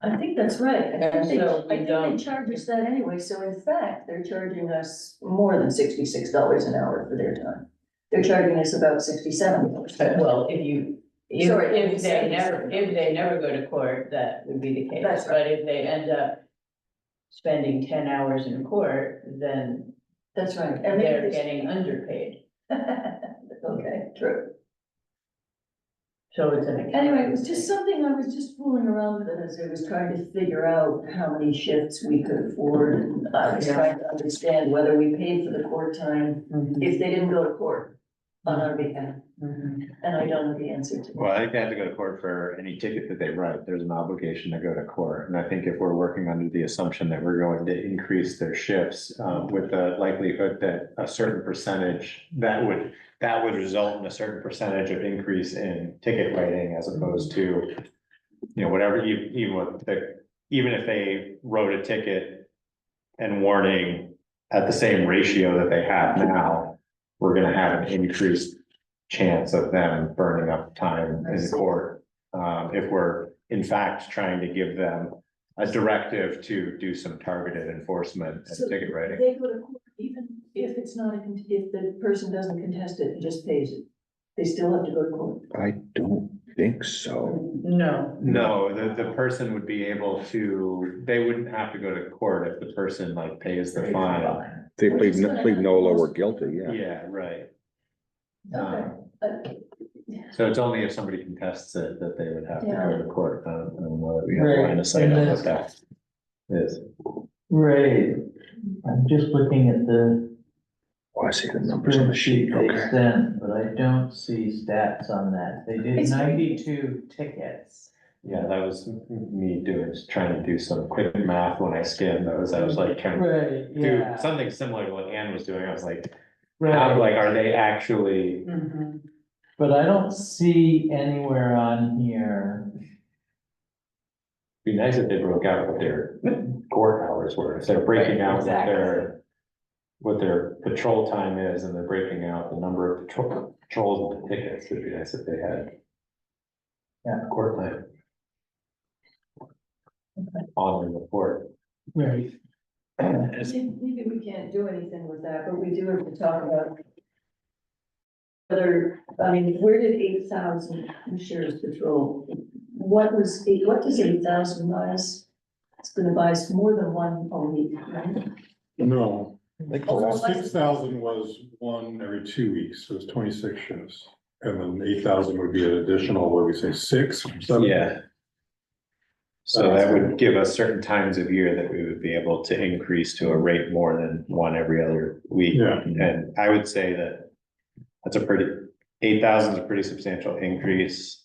I think that's right. And so we I think don't- they charge us that anyway, so in fact, they're charging us more than $66 an hour for their time. They're charging us about $67. Well, if Sorry, they never go to court, that would be the case. That's right. But if they end up spending 10 hours in court, then That's right. And maybe they're they- getting underpaid. Okay, true. So it's an. Anyway, it was just something I was just fooling around with it as I was trying to figure out how many shifts we could afford. And I was Yeah. trying to understand whether we paid for the court time Mhm, if they didn't go to court on our behalf. mhm. And I don't know the answer to well, that. I think they have to go to court for any ticket that they write, there's an obligation to go to court. And I think if we're working under the assumption that we're going to increase their shifts, with the likelihood that a certain percentage, that would result in a certain percentage of increase in ticket writing as opposed to, whatever, even if they wrote a ticket and warning at the same ratio that they have now, we're gonna have an increased chance of them burning up time in court. If we're in fact trying to give them a directive to do some targeted enforcement So and ticket writing. They go to court even if it's not, if the person doesn't contest it, and just pays it. They still have to go to court. I don't think so. No. No, the person would be able to, they wouldn't have to go to court if the person like pays the fine. They Which is gonna plead no happen. lower guilty, yeah. Yeah, right. Okay. So it's only if somebody contests it that they would have to Yeah. go to court. I don't know whether we have a line of sight Right, on and what that is. Right, I'm just looking at the Oh, I see the numbers on the sheet, spreadsheet they okay. sent, but I don't see stats on that. They did It's- 92 tickets. Yeah, that was me trying to do some quick math when I skimmed those. I was like trying to Right, do yeah, something similar to what Ann was doing. I was like, how, right, like, are they actually? Mhm. but I don't see anywhere on here. Be nice if they broke out what their court hours were. If they're breaking out what their patrol time is, and they're breaking out the number of patrols and the tickets, it'd be nice if they had. Yeah, court time. On the report. Right. Maybe we can't do anything with that, but we do have to talk about whether, I mean, where did 8,000 sheriff's patrol? What does 8,000 buy us? It's gonna buy us more than one a week, right? No, Oh, 6,000 was one every 2 weeks, so it's 26 shifts. And then 8,000 would be an additional, what do we say, 6? 7? Yeah. So that would give us certain times of year that we would be able to increase to a rate more than one every other week. Yeah. And I would say that that's a pretty, 8,000 is a pretty substantial increase.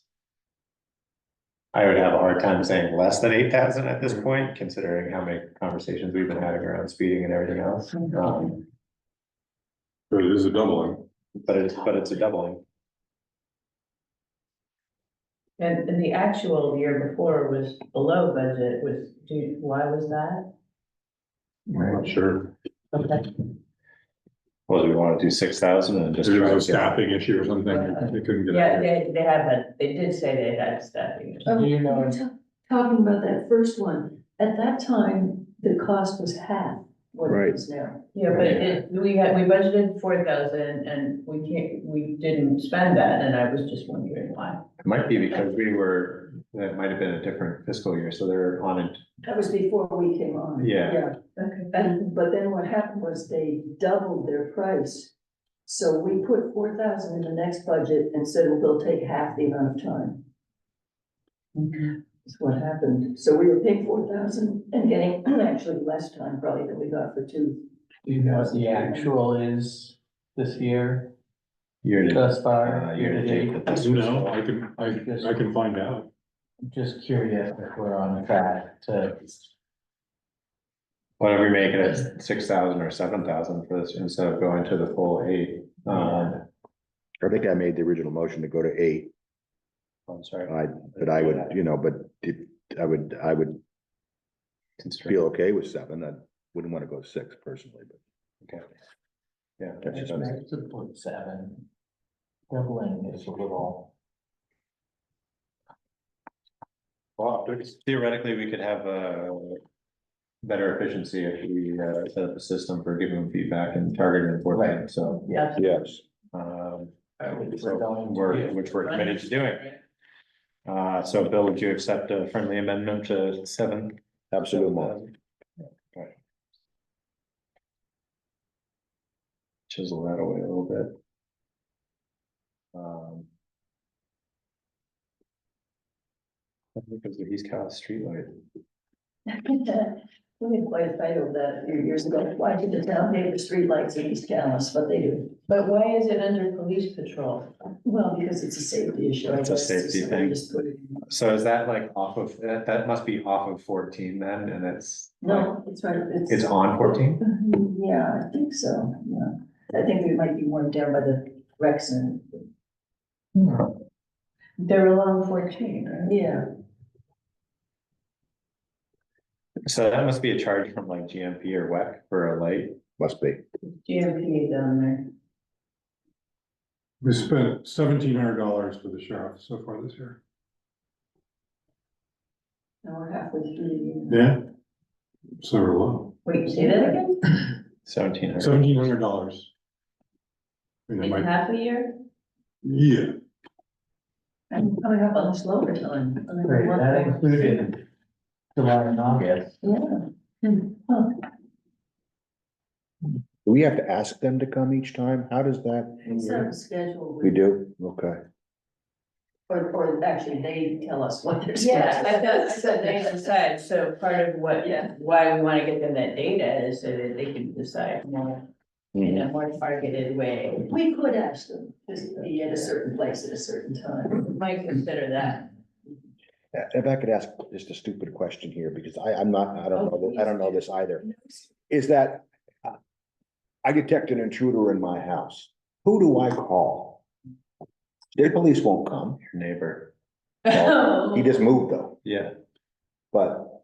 I would have a hard time saying less than 8,000 at this point, considering how many conversations we've been having around speeding and everything else. But it is a doubling. But it's a doubling. And the actual year before was below budget, why was that? I'm not sure. Okay. Well, do we want to do 6,000 and just? There try was a to get- staffing issue or something, they couldn't get. Yeah, they have they did say they had staffing. Oh, Do you know- we're talking about that first one, at that time, the cost was half what it Right. is now. Yeah, but we budgeted 4,000 and we didn't spend that, and I was just wondering why. It might be because that might have been a different fiscal year, so they're on it. That was before we came on. Yeah. Okay. But then what happened was they doubled their price. So we put 4,000 in the next budget and said, well, they'll take half the amount of time. That's what happened. So we were paying 4,000 and getting actually less time probably than we got for two. Do you know what the actual is this year, Year to, thus far, year to date. date? that this was No, for. I can find out. Just curious if we're on track to, Whatever we make it at 6,000 or 7,000 for this, instead of going to the full 8. I think I made the original motion to go to 8. I'm sorry. But I would, I would feel okay with 7. I wouldn't want to go 6 personally, but. Okay. Yeah. That's just that's- it's a 0.7. Doubling is a little. Well, theoretically, we could have better efficiency if we set up a system for giving them feedback and targeted enforcement, so. Yeah. Yes. Which we're committed to doing. So Bill, would you accept a friendly amendment to 7? Absolutely. Okay. Chisel that away a little bit. I think it was the East Calais streetlight. We had quite a fight over that a few years ago. Why did the town pay for streetlights in East Calais? But they do. But why is it under police patrol? Well, because it's a safety issue. I It's a guess, safety so they thing. just put it in. So is that like off of, that must be off of 14 then, and it's. No, it's right. It's on 14? Yeah, I think so, yeah. I think we might be one down by the rec center. They're along 14, right? Yeah. So that must be a charge from like GMP or WEC for a light. Must be. GMP down there. We spent $1,700 for the sheriff so far this year. Now we're halfway through the year. Yeah. So we're low. Wait, say that again? 1,700. $1,700. And it In might, half a year? yeah, I'm coming up on the slower time. I mean, Right, one that more. included July and August. Yeah. Huh. Do we have to ask them to come each time? How does that? It's on the schedule. We do? Okay. Or actually, they tell us what their Yeah, schedule I is. thought they decide, so part of what, Yeah. why we wanna get them that data is so that they can decide more in a more targeted way. We could ask them to be at a certain place at a certain time. Might consider that. If I could ask just a stupid question here, because I don't know this either. Is that I detect an intruder in my house. Who do I call? State police won't come. Your neighbor. He just moved though. Yeah. But,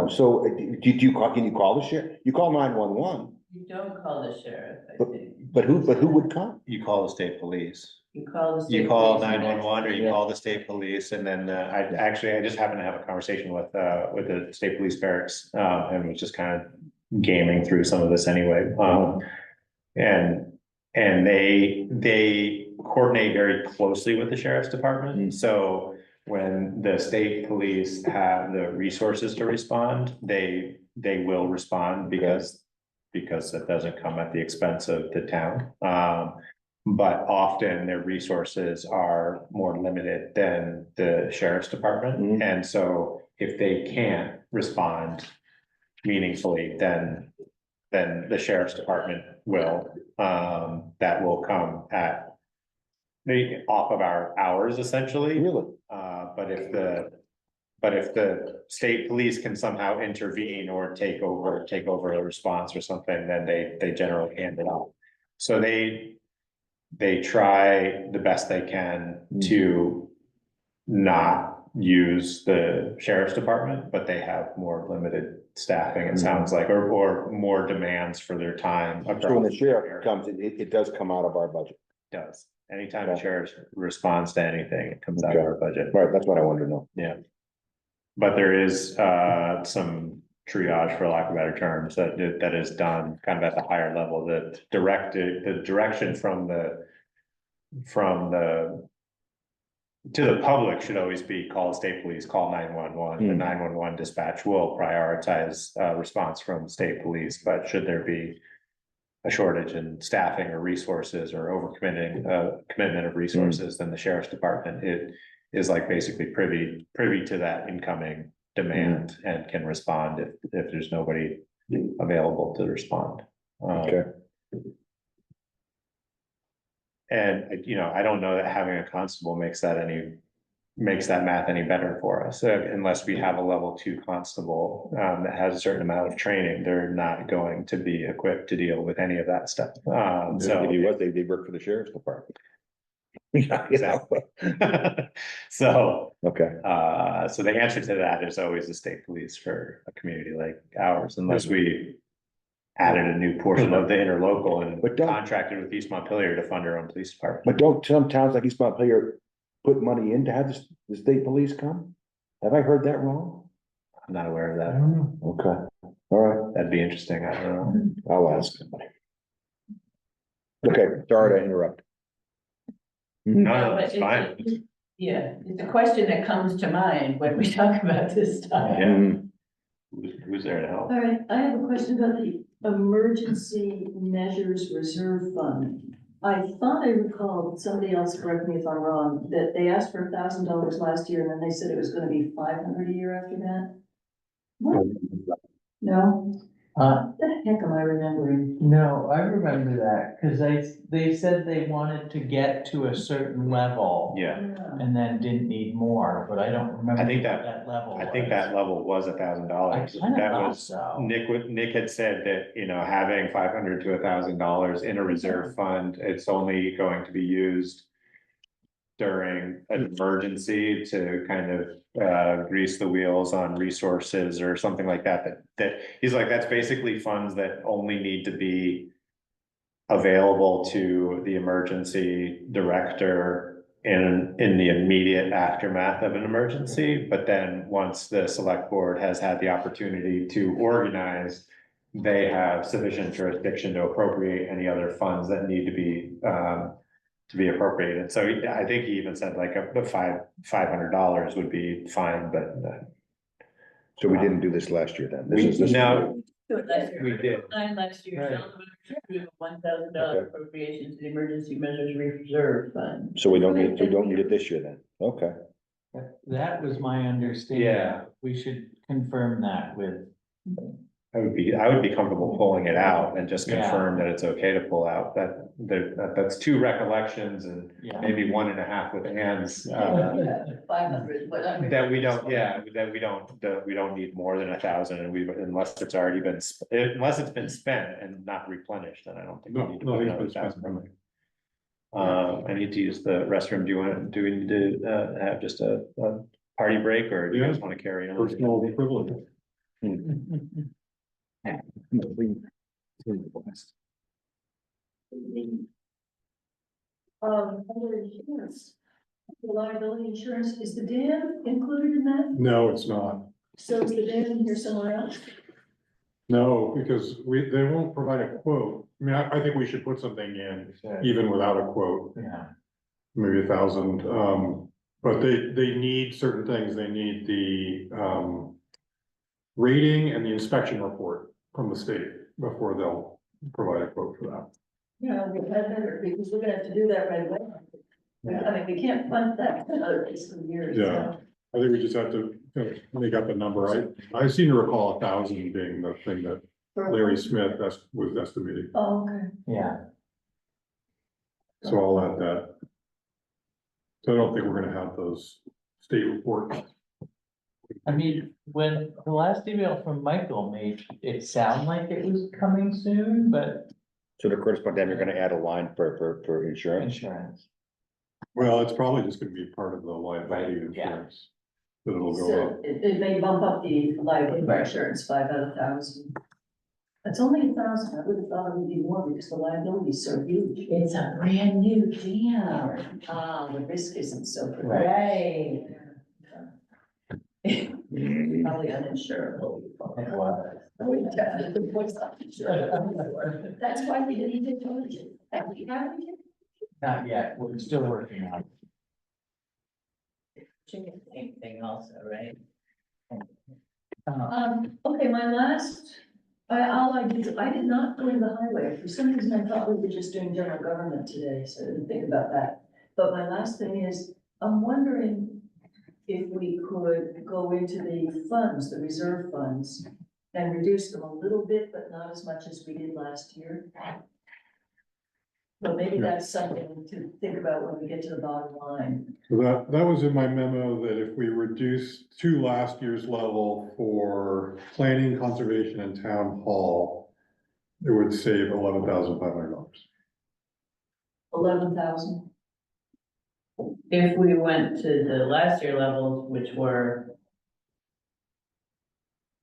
so can you call the sheriff? You call 911, You don't call the sheriff, I think. but who would come? You call the state police. You call the. You state call police and 911 or you Yeah. call the state police, and then I just happened to have a conversation with the state police barracks, and was just kind of gaming through some of this anyway. And they coordinate very closely with the sheriff's department. So when the state police have the resources to respond, they will respond because it doesn't come at the expense of the town. But often their resources are more limited than the sheriff's department. Mhm. And so if they can't respond meaningfully, then the sheriff's department will, that will come at maybe off of our hours essentially. Really? But if the state police can somehow intervene or take over a response or something, then they generally hand it off. So they try the best they can to not use the sheriff's department, but they have more limited staffing, it sounds like, or more demands for their time. So when the sheriff comes, it does come out of our budget. Does, anytime the sheriff responds to anything, it comes out of our budget. Right, that's what I wanted to know. Yeah. But there is some triage, for lack of better terms, that is done kind of at the higher level, the direction from the to the public should always be call state police, call 911. The 911 dispatch will prioritize response from state police, but should there be a shortage in staffing or resources or overcommitting commitment of resources, then the sheriff's department, it is like basically privy to that incoming demand and can respond if there's nobody available to respond. Okay. And, you know, I don't know that having a constable makes that math any better for us. Unless we have a level 2 constable that has a certain amount of training, they're not going to be equipped to deal with any of that stuff. So If he was, they work for the sheriff's department. Yeah, exactly. So, Okay. so the answer to that is always the state police for a community like ours, unless we added a new portion of the interlocal and contracted with East Montpelier to fund our own police department. But don't some towns like East Montpelier put money in to have the state police come? Have I heard that wrong? I'm not aware of that. Okay, all right, That'd be interesting. I don't know. I'll ask somebody. Okay, sorry to interrupt. No, but it's fine. Yeah, it's a question that comes to mind when we talk about this stuff. Yeah. Mm, Who's there to help? All right, I have a question about the emergency measures reserve fund. I thought I recalled, somebody else correct me if I'm wrong, that they asked for $1,000 last year and then they said it was gonna be 500 a year after that? What? No? What the heck am I remembering? No, I remember that, cause they said they wanted to get to a certain level. Yeah, And then didn't need more, but I don't remember. I think what that- level I think was. that level was $1,000. I kinda That thought was, so. Nick had said that, you know, having $500 to $1,000 in a reserve fund, it's only going to be used during an emergency to kind of grease the wheels on resources or something like that, that he's like, that's basically funds that only need to be available to the emergency director in the immediate aftermath of an emergency. But then once the select board has had the opportunity to organize, they have sufficient jurisdiction to appropriate any other funds that need to be appropriated. So I think he even said like the $500 would be fine, but So we didn't do this last year then? This is no, Do it last year. we did. Last year, Right. $1,000 Okay. appropriation to the emergency measures reserve fund. So we don't need it this year then? Okay. That was my understanding. Yeah. We should confirm that with, I would be comfortable pulling it out and just Yeah. confirm that it's okay to pull out. That's 2 recollections and yeah. maybe 1.5 with hands. 500, but I'm. That we don't need more than 1,000 and unless it's already been, unless it's been spent and not replenished, then I don't think we need to No, put it's another been spent. 1,000 from it. I need to use the restroom. Do we need to have just a party break or do you guys want to carry on? Personal privilege. Under insurance, the liability insurance, is the dam included in that? No, it's not. So is the dam in here somewhere else? No, because they won't provide a quote. I mean, I think we should put something in even without a quote, Yeah. maybe 1,000. But they need certain things. They need the rating and the inspection report from the state before they'll provide a quote for that. Yeah, we had better, because we're gonna have to do that right away. I mean, we can't fund that for another fiscal year, so. Yeah. I think we just have to they got the number. I seem to recall 1,000 being the thing that Larry Smith was estimating. Oh, okay. Yeah, So I'll add that. So I don't think we're gonna have those state reports. I mean, when the last email from Michael made it sound like it was coming soon, but So the correspondent, you're gonna add a line for insurance? insurance. Well, it's probably just gonna be part of the liability Right, yeah. insurance. That it'll go So up. it may bump up the liability Right. insurance by about 1,000. That's only 1,000. I would have thought it would be more because the liability is so huge. It's a brand new dam. The risk isn't so great. Right. Probably uninsurable. It was. That's why we didn't even charge it. Not yet, we're still working on it. Same thing also, right? Okay, my last, all I did not go to the highway. For some reason, I thought we were just doing general government today, so I didn't think about that. But my last thing is, I'm wondering if we could go into the funds, the reserve funds, and reduce them a little bit, but not as much as we did last year. But maybe that's something to think about when we get to the bottom line. So that was in my memo, that if we reduce to last year's level for planning, conservation and town hall, it would save $11,500. 11,000. If we went to the last year levels, which were,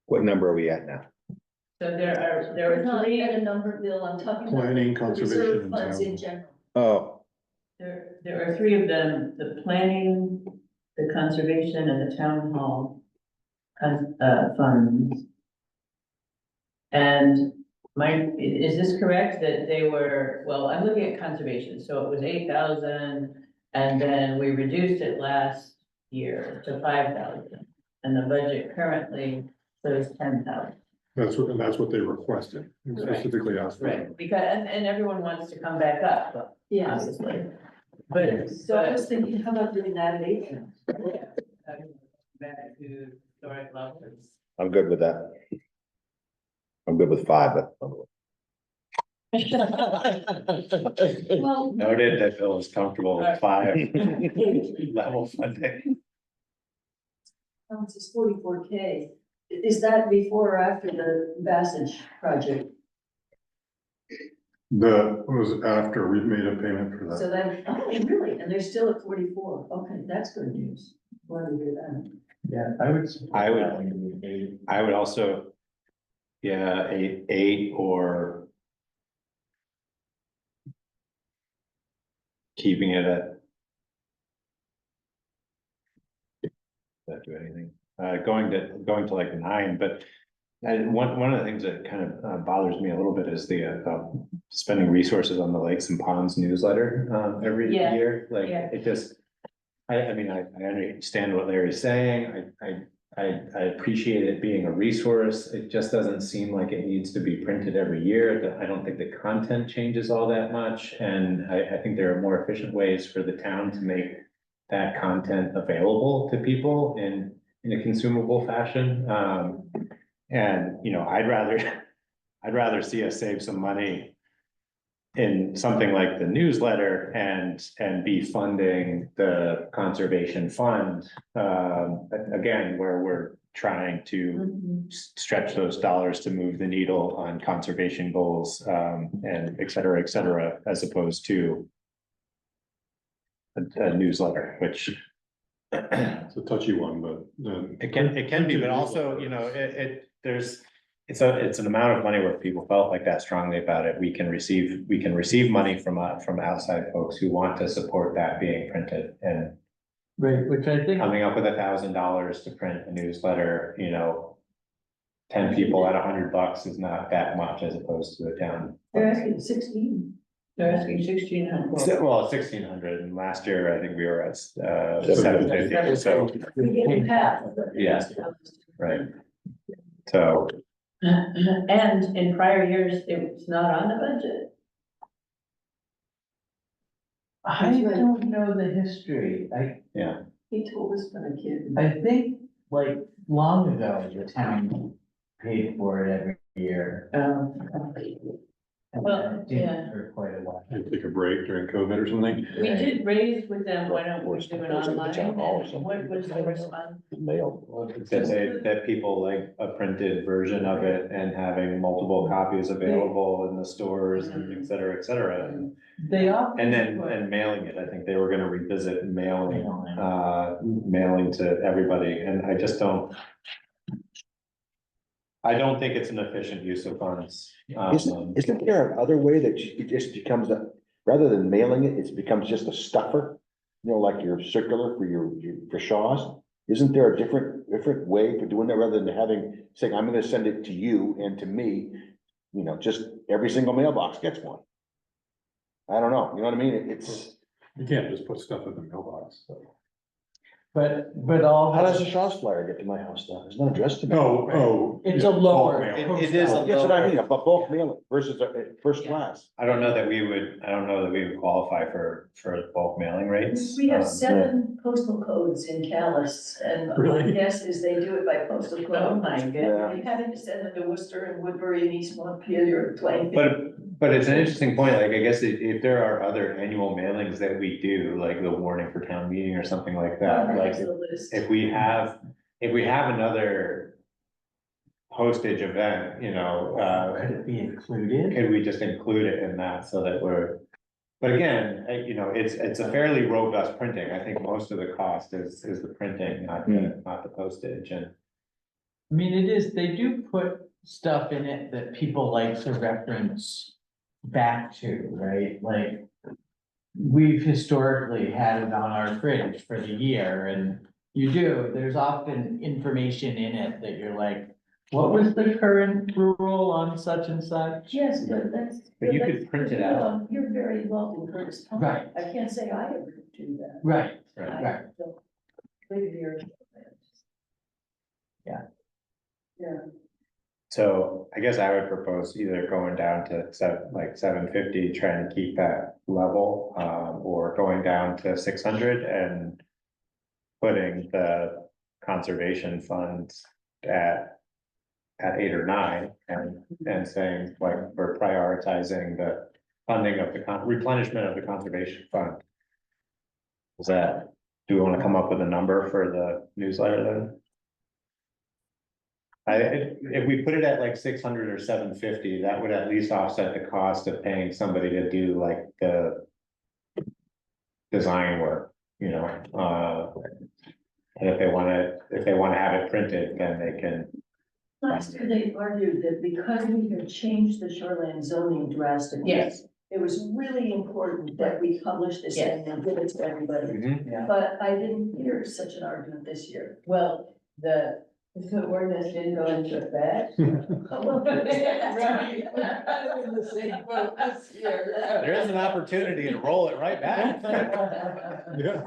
What number are we at now? so there We're were not three, at a number, Bill, I'm talking about Planning, the conservation reserve and funds in town. general. Oh, there are three of them, the planning, the conservation and the town hall funds. And is this correct that they were, well, I'm looking at conservation, so it was 8,000 and then we reduced it last year to 5,000. And the budget currently shows 10,000. That's what they requested, specifically asked for. Right, because, and everyone wants to come back up, Yes. obviously. But, So I was thinking, how about doing that at 8? back to historic levels. I'm good with that. I'm good with 5, but. Well, Noted that Bill is comfortable with 5 level funding. it's 44K. Is that before or after the Bassage project? That was after we've made a payment for So that. that, oh, really? And they're still at 44. Okay, that's good news. Glad to hear that. Yeah, I would. I would- I would also, yeah, 8 or keeping it at. Not do anything, going to like 9, but one of the things that kind of bothers me a little bit is the spending resources on the Lakes and Ponds newsletter every Yeah, year, like yeah. it just. I mean, I understand what Larry's saying, I appreciate it being a resource, it just doesn't seem like it needs to be printed every year, I don't think the content changes all that much, and I think there are more efficient ways for the town to make that content available to people in a consumable fashion, and, you know, I'd rather see us save some money in something like the newsletter and be funding the conservation fund, again, where we're trying to stretch those dollars to move the needle on conservation goals, and et cetera, as opposed to a newsletter, which It's a touchy one, but. it can be, but also, you know, it's an amount of money where people felt like that strongly about it. We can receive money from outside folks who want to support that being printed, and Right, which I think, coming up with $1,000 to print a newsletter, you know. 10 people at $100 is not that much as opposed to the town. They're asking 16. They're asking 1,600. Well, 1,600, and last year I think we were at 750, so, We get half. Yeah. right. So, And in prior years, it's not on the budget. I don't know the history, yeah, He told us when a kid. I think like, long ago, the town paid for it every year. And Well, it didn't yeah. for quite a while. And take a break during COVID or something. We did raise with them, why don't we Or do it goes in the online, town hall or and something. what was the response? Mail. That people like a printed version of it and having multiple copies available in the stores and et cetera, et cetera. They often. And then, and mailing it, I think they were gonna revisit mailing, Mailing. mailing to everybody, and I just don't. I don't think it's an efficient use of funds. Isn't there another way that it just becomes a, rather than mailing it, it becomes just a stuffer? You know, like your circular for for Shaw's? Isn't there a different way for doing that rather than saying, I'm gonna send it to you and to me? You know, just every single mailbox gets one. I don't know, you know what I mean? It's, You can't just put stuff in the mailbox, so. But all. how does a Shaw's flyer get to my house though? It's not addressed to me. Oh. It's yeah, a lower. bulk mail. It is a That's what I mean, but bulk mailing versus first class. I don't know that we would qualify for bulk mailing rates. We have Um, 7 postal codes in Calais, and my Really? guess is they do it by postal Oh, code. my Yeah. goodness. You're having to send them to Worcester and Woodbury and East Montpelier or Plainfield. But it's an interesting point, like, I guess if there are other annual mailings that we do, like the warning for town meeting or something like that, like, That's the list. if we have another postage event, you know, Could it be included? could we just include it in that so that we're. But again, you know, it's a fairly robust printing, I think most of the cost is the printing, not the postage, and. I mean, it is, they do put stuff in it that people like to reference back to, right? Like, we've historically had it on our fridge for the year, and there's often information in it that you're like, what was the current rule on such and such? Yes, but that's. But you that's- could print it out. You're very involved in Curtis Pond. Right. I can't say I ever do that. Right, Right. right. I don't live here. Yeah. Yeah. So I guess I would propose either going down to 750, trying to keep that level, or going down to 600 and. Putting the conservation funds at 8 or 9 and saying like we're prioritizing the funding of the replenishment of the conservation fund. Do we want to come up with a number for the newsletter then? If we put it at like 600 or 750, that would at least offset the cost of paying somebody to do like the design work, you know, and if they wanna have it printed, then they can. Last year, they argued that because we had changed the shoreline zoning drastically. Yes. It was really important that we publish this Yes. thing and give it to everybody. Yeah. But I didn't hear such an argument this year. Well, the ordinance didn't go into effect. Oh, well, Right, we're kind of in the same boat this year. There is an opportunity to roll it right back. Yeah.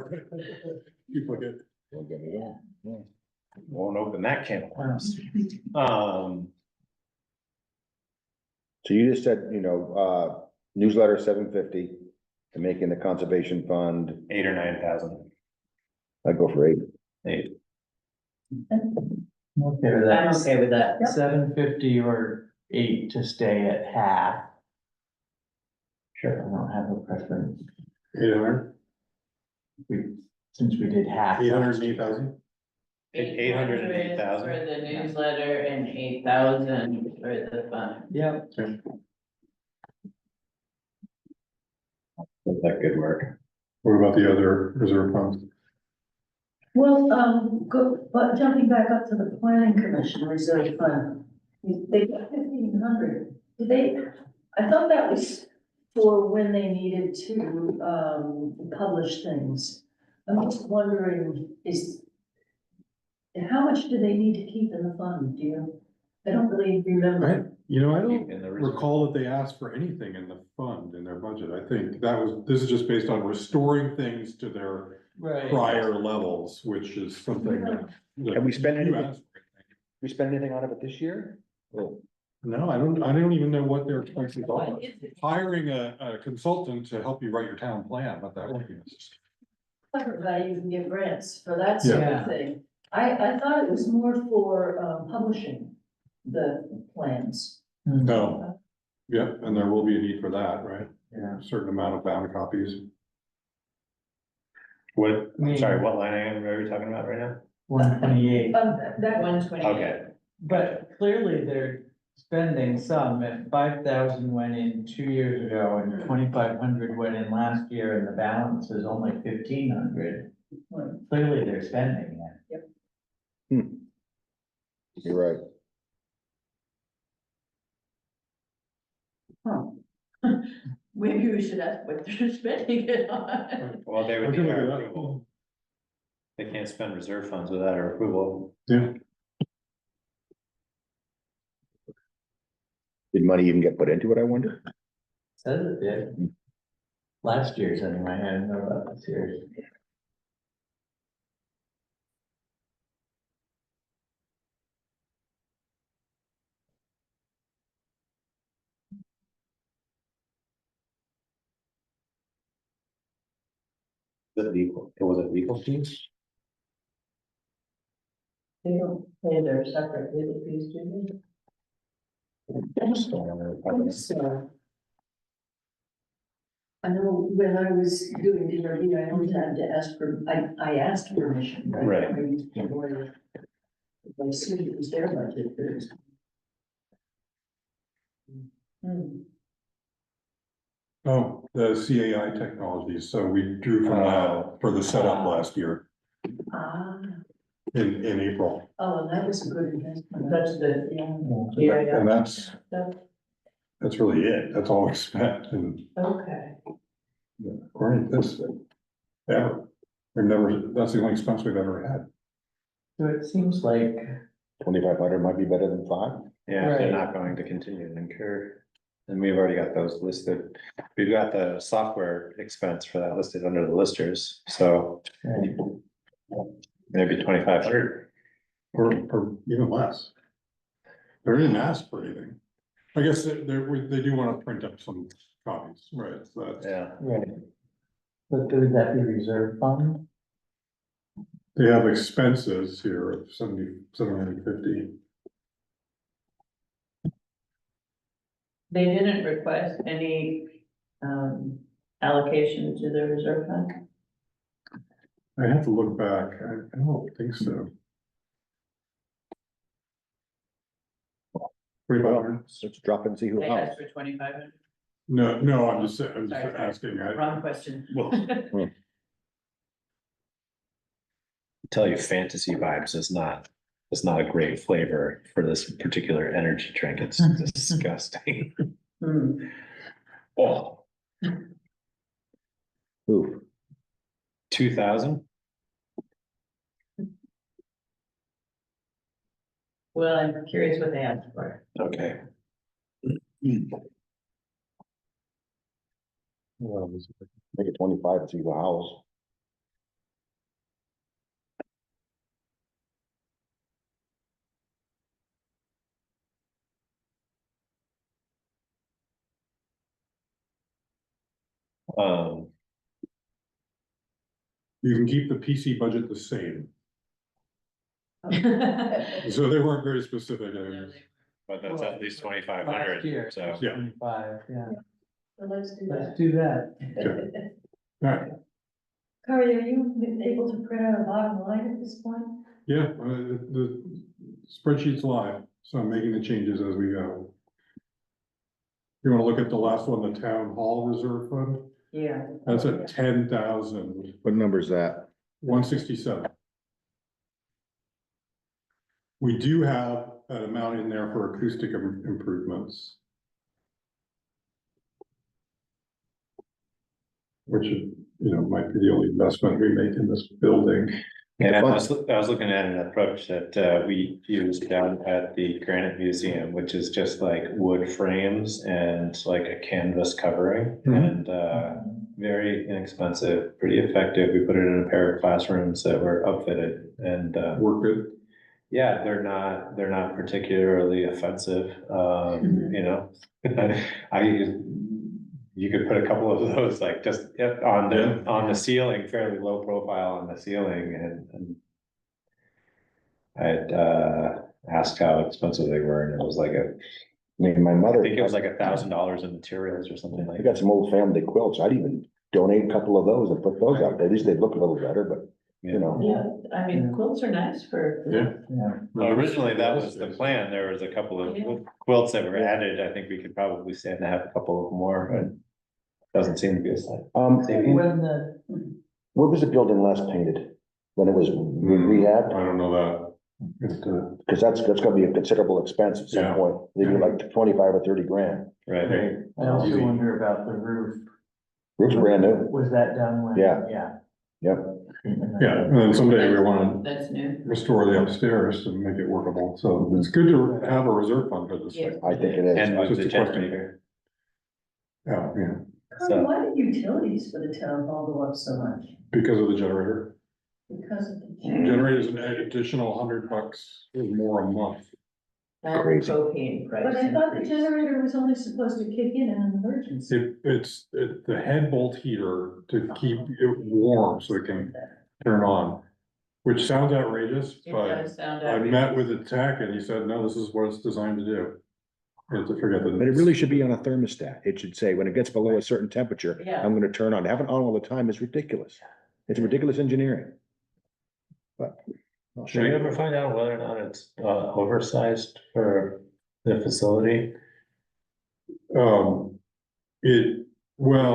People get. Don't get me wrong. Yeah. Won't open that can of worms. So you just said, newsletter 750 and making the conservation fund, 8 or 9,000. I'd go for 8. 8. Okay with I'm that. okay with that. 750 or 8 to stay at half. Sure, I don't have a preference. 800, Since we did half. 808,000. 800 and 8,000. For the newsletter and 8,000 for the fund. Yep. That could work. What about the other reserve funds? Well, but jumping back up to the planning commission reserve fund, they got 1,500. I thought that was for when they needed to, publish things. I'm just wondering, how much do they need to keep in the fund, do you? I don't really remember. I don't In the reserve. recall that they asked for anything in the fund, in their budget. I think this is just based on restoring things to their Right. prior levels, which is something that. Have we spent you anything? asked for. We spend anything out of it this year? No, I don't even know what their expenses are. Hiring a consultant to help you write your town plan, but that won't be necessary. Clever how you can get grants for that Yeah. sort of thing. I thought it was more for, publishing the plans. No, yeah, and there will be a need for that, right? Yeah. A certain amount of bound copies. What, I'm sorry, what line item are we talking about right now? 128, That one, 128. Okay, but clearly they're spending some, if 5,000 went in 2 years ago and 2,500 went in last year and the balance is only 1,500. Clearly they're spending it. You're right. maybe we should ask what they're spending it on. well, they would I can need look our it up. approval. They can't spend reserve funds without our approval. Yeah, Did money even get put into it, I wonder? Says it did. Last year's anyway, I didn't know about this year's. Was it legal? Was it legal fees? They don't pay their separate legal fees, do they? I know when I was doing DRB, I always had to ask for, I asked permission. Right. I assumed it was their budget, but it was. oh, the CAI technologies, so we drew from that for the setup last year Ah, in April. oh, and that was a good investment. That's the, yeah, And that's really it, that's all we spent, and okay. according to this, ever. We've never, that's the only expense we've ever had. So it seems like, 2,500 might be better than 5. Yeah, if they're Right. not going to continue to incur. And we've already got those listed. We've got the software expense for that listed under the listers, so maybe 2,500. Or even less. They didn't ask for anything. I guess they do want to print up some copies, right, so that's, Yeah, right. But would that be reserve fund? they have expenses here of 750. They didn't request any, allocation to the reserve fund? I have to look back, I don't think so. Well, let's drop it and see who They else. asked for 2,500, No, I'm just Sorry. asking, wrong question. tell you fantasy vibes is not a great flavor for this particular energy drink. It's disgusting. Hmm. Oh, Ooh, 2,000? Well, I'm curious what they asked for. Okay. make it 25 and see who else. Um, you can keep the PC budget the same, so they weren't very specific. but that's at least Last 2,500, year, so. it was Yeah. 25, yeah. So let's do Let's that. do that. Alright, Kari, are you able to print out a bottom line at this point? yeah, the spreadsheet's live, so I'm making the changes as we go. You wanna look at the last one, the town hall reserve fund? Yeah. That's at 10,000, What number is that? 167. We do have an amount in there for acoustic improvements. Which, might be the only investment we make in this building. And I was looking at an approach that we used down at the Granite Museum, which is just like wood frames and like a canvas covering and very inexpensive, pretty effective. We put it in a pair of classrooms that were outfitted and Work good. yeah, they're not particularly offensive. You could put a couple of those like just on the ceiling, fairly low profile on the ceiling and I had, asked how expensive they were, and it was like I mean, my I mother, think it was like $1,000 in materials or something I like got that. some old family quilts. I'd even donate a couple of those and put those out there. At least they'd look a little better, but you know. Yeah, I mean, quilts are nice for. Yeah. Yeah. Well, originally, that was the plan. There was a couple of quilts that were added. I think we could probably stand to have a couple of more, but doesn't seem to be a site. When the, What was the building last painted? When it was I rehabbed? don't know that. It's, Cause that's gonna be a considerable expense at some Yeah. point, maybe like 25 or 30 grand. Right. I also Easy. wonder about the roof. Roof's brand new. Was that done when? Yeah. Yeah. Yep. yeah, and then someday we wanna That's new. restore the upstairs to make it workable, so it's good to have a reserve fund for this. Yeah. I think it is. And with Just the a question. generator. Yeah, yeah, So- Why did utilities for the town hall go up so much? because of the generator. Because of the. Generator's an additional $100 or more a month. And Crazy. propane price. But I thought the increase. generator was only supposed to kick in an emergency. It's the head bolt heater to keep it warm so it can turn on, which sounds outrageous, It but does sound. I met with the tech and he said, no, this is what it's designed to do. You have to forget that. But it really should be on a thermostat. It should say, when it gets below a certain temperature, Yeah. I'm gonna turn on. Having it on all the time is ridiculous. It's ridiculous engineering. But. Should we ever find out whether or not it's oversized for the facility? Well,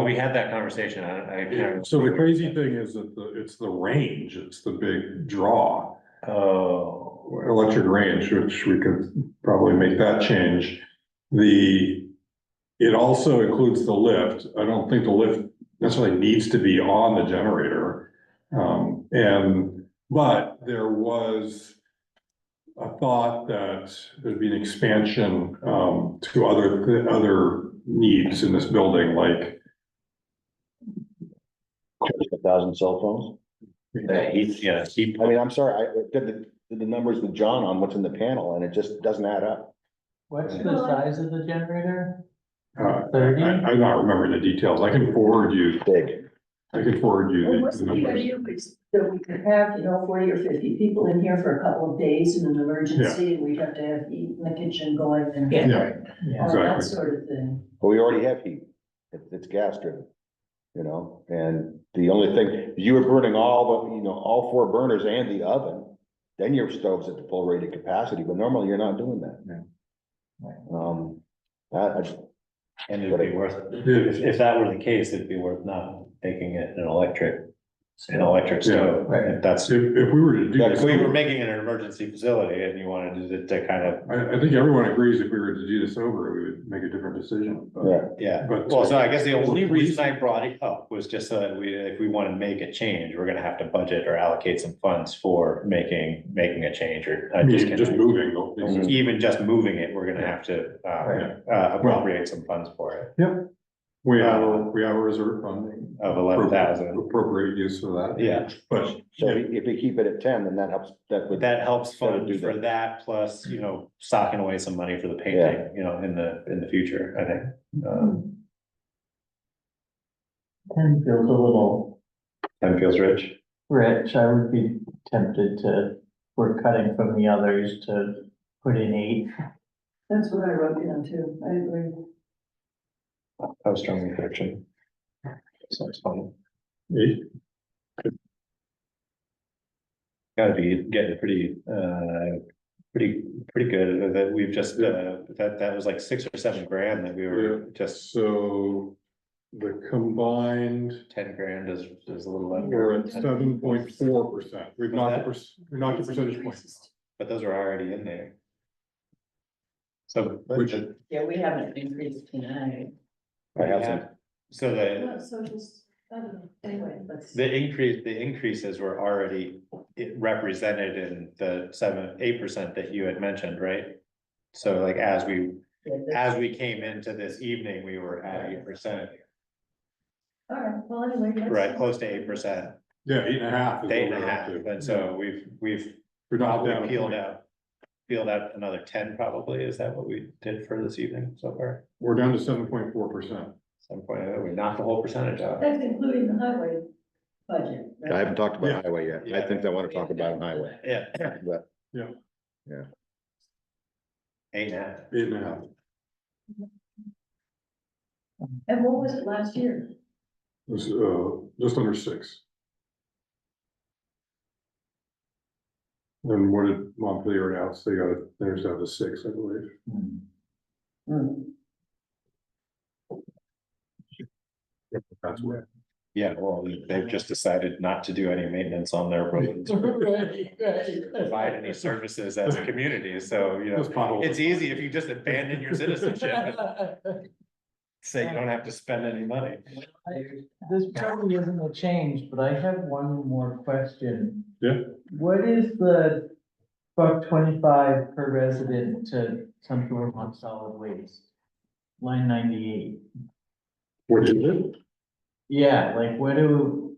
We had that conversation. I so the crazy thing is that it's the range, it's the big draw. Oh, Electric range, which we could probably make that change. It also includes the lift. I don't think the lift necessarily needs to be on the generator. But there was a thought that there'd be an expansion, to other needs in this building, like, 1,000 cell phones. heat. I mean, I'm sorry, I did the numbers with John on what's in the panel and it just doesn't add up. What's the size of the generator? I'm 30? not remembering the details. I can forward you Big. the Well, what's the numbers. idea is that we could have, 40 or 50 people in here for a couple of days in an emergency, and we'd have to have heat in the kitchen going and Yeah. Yeah, Yeah. all that exactly. sort of thing. But we already have heat. It's gas driven. And the only thing, you were burning all 4 burners and the oven, then your stove's at the full rated capacity, but normally you're not doing that. I just, And it'd be worth, if that were the case, it'd be worth not making it an electric stove. Right. If that's, If we were to do. if we were making it an emergency facility and you wanted to kind of, I think everyone agrees if we were to do this over, we would make a different decision. yeah, yeah. But- Well, so I guess the only reason I brought it up was just so that if we want to make a change, we're gonna have to budget or allocate some funds for making a change or. I mean, just moving. Even just moving it, we're gonna have to, Right. appropriate some funds for it Yep. We have a reserve funding. of 11,000. Appropriate use for that. Yeah, But, so if we keep it at 10, then that helps, that would. that helps That would fund do for that. that, plus, stocking away some money for the painting, in the future, I think. 10 feels a little That feels rich. rich. I would be tempted to, we're cutting from the others to put in 8. That's what I wrote down too, I agree. I was strongly fiction. So it's fun. Gotta be getting pretty good that we've just, that was like 6 or 7 grand that we were just, so the combined, 10 grand is a little we're under. at 7.4%. We've knocked the percentage point. But those are already in there. So. Which- Yeah, we haven't increased tonight. I have some. Yeah. So No, so just, I don't know, anyway, let's. the increases were already represented in the 8% that you had mentioned, right? So like as we came into this evening, we were at 8%, All right, well, anyway. let's- right, close to 8%, Yeah, 8.5. is what 8.5, we're up to. and so we've We're not down probably a point. peeled out another 10 probably, is that what we did for this evening so far? We're down to 7.4%. Some point, we knocked the whole percentage out. That's including the highway budget. right? I haven't talked Yeah. about highway yet. I think I want to talk about highway, Yeah, but Yeah. Yeah. 8.5. 8.5. And what was it last year? It was, just under 6. And what did Montpelier announce? They got it, theirs down to 6, I believe. Hmm. That's where. Yeah, well, they've just decided not to do any maintenance on their roads. Provide any services as a community, so, you know, Those potholes. it's easy if you just abandon your citizenship. Say you don't have to spend any money. This probably isn't a change, but I have one more question. Yeah. What is the $1.25 per resident to Central Vermont Solid Waste? Line 98. Where did it? Yeah, like what do,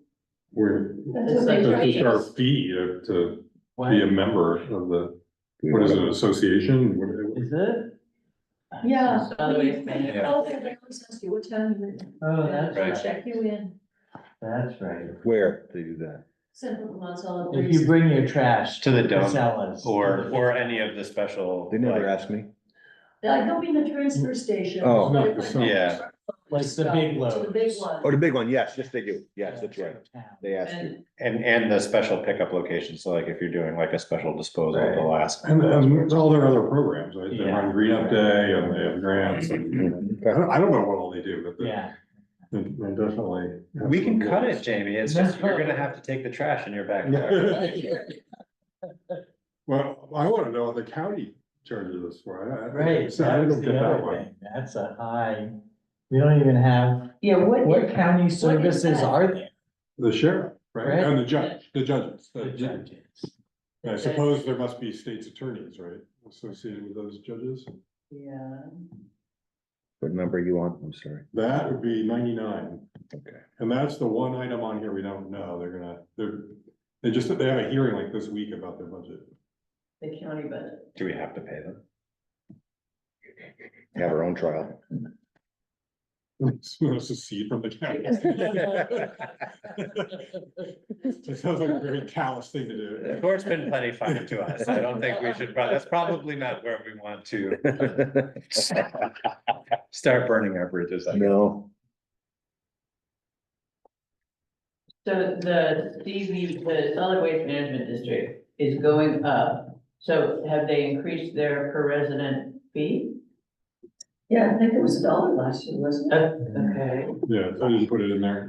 Where, That's It's what they like- that's just our charge us. fee to what be a member of the, what is it, association? What- is it? Yeah. Solid waste management. Oh, they always ask you what town you're in. Oh, Yeah, that's they'll right. check you in, That's right. Where to do that? Central Vermont Solid If Waste. you bring your trash To the dump, Casellas. or any of the special. They never like, asked me. I don't mean the transfer station. Oh. but if I- Yeah. Like the Stuff, big to the big loads. one. Oh, the big one, yes, they do, yes, that's right, they asked you. And And the special pickup locations, so like if you're doing like a special disposal of the Right. last. And all their other programs, right? They run Green Up Day and they have grants. And I don't know what all they do, but Yeah. they definitely. have We can some cut goals. it, Jamie, it's just, you're gonna have to take the trash in your backyard. Well, I wanna know what the county charges us for. Right, So I that's don't get the that other one. thing, that's a high, we don't even have, Yeah, what county services that? are there? The sheriff, right? Right. And the judges. The judges. I suppose there must be state's attorneys, right, associated with those judges? yeah, What number are you on? I'm sorry. That would be 99. Okay. And that's the one item on here we don't know. They have a hearing like this week about their budget. the county budget. Do we have to pay them? Have our own trial. It's a seed from the county. It sounds like a very callous thing to The do. court's been plenty fine to us, I don't think we should, that's probably not where we want to start burning our bridges, I guess. No, So the CV, the solid waste management district is going up. So have they increased their per resident fee? Yeah, I think it was $1 last year, wasn't it? Okay. Yeah, I didn't put it in there.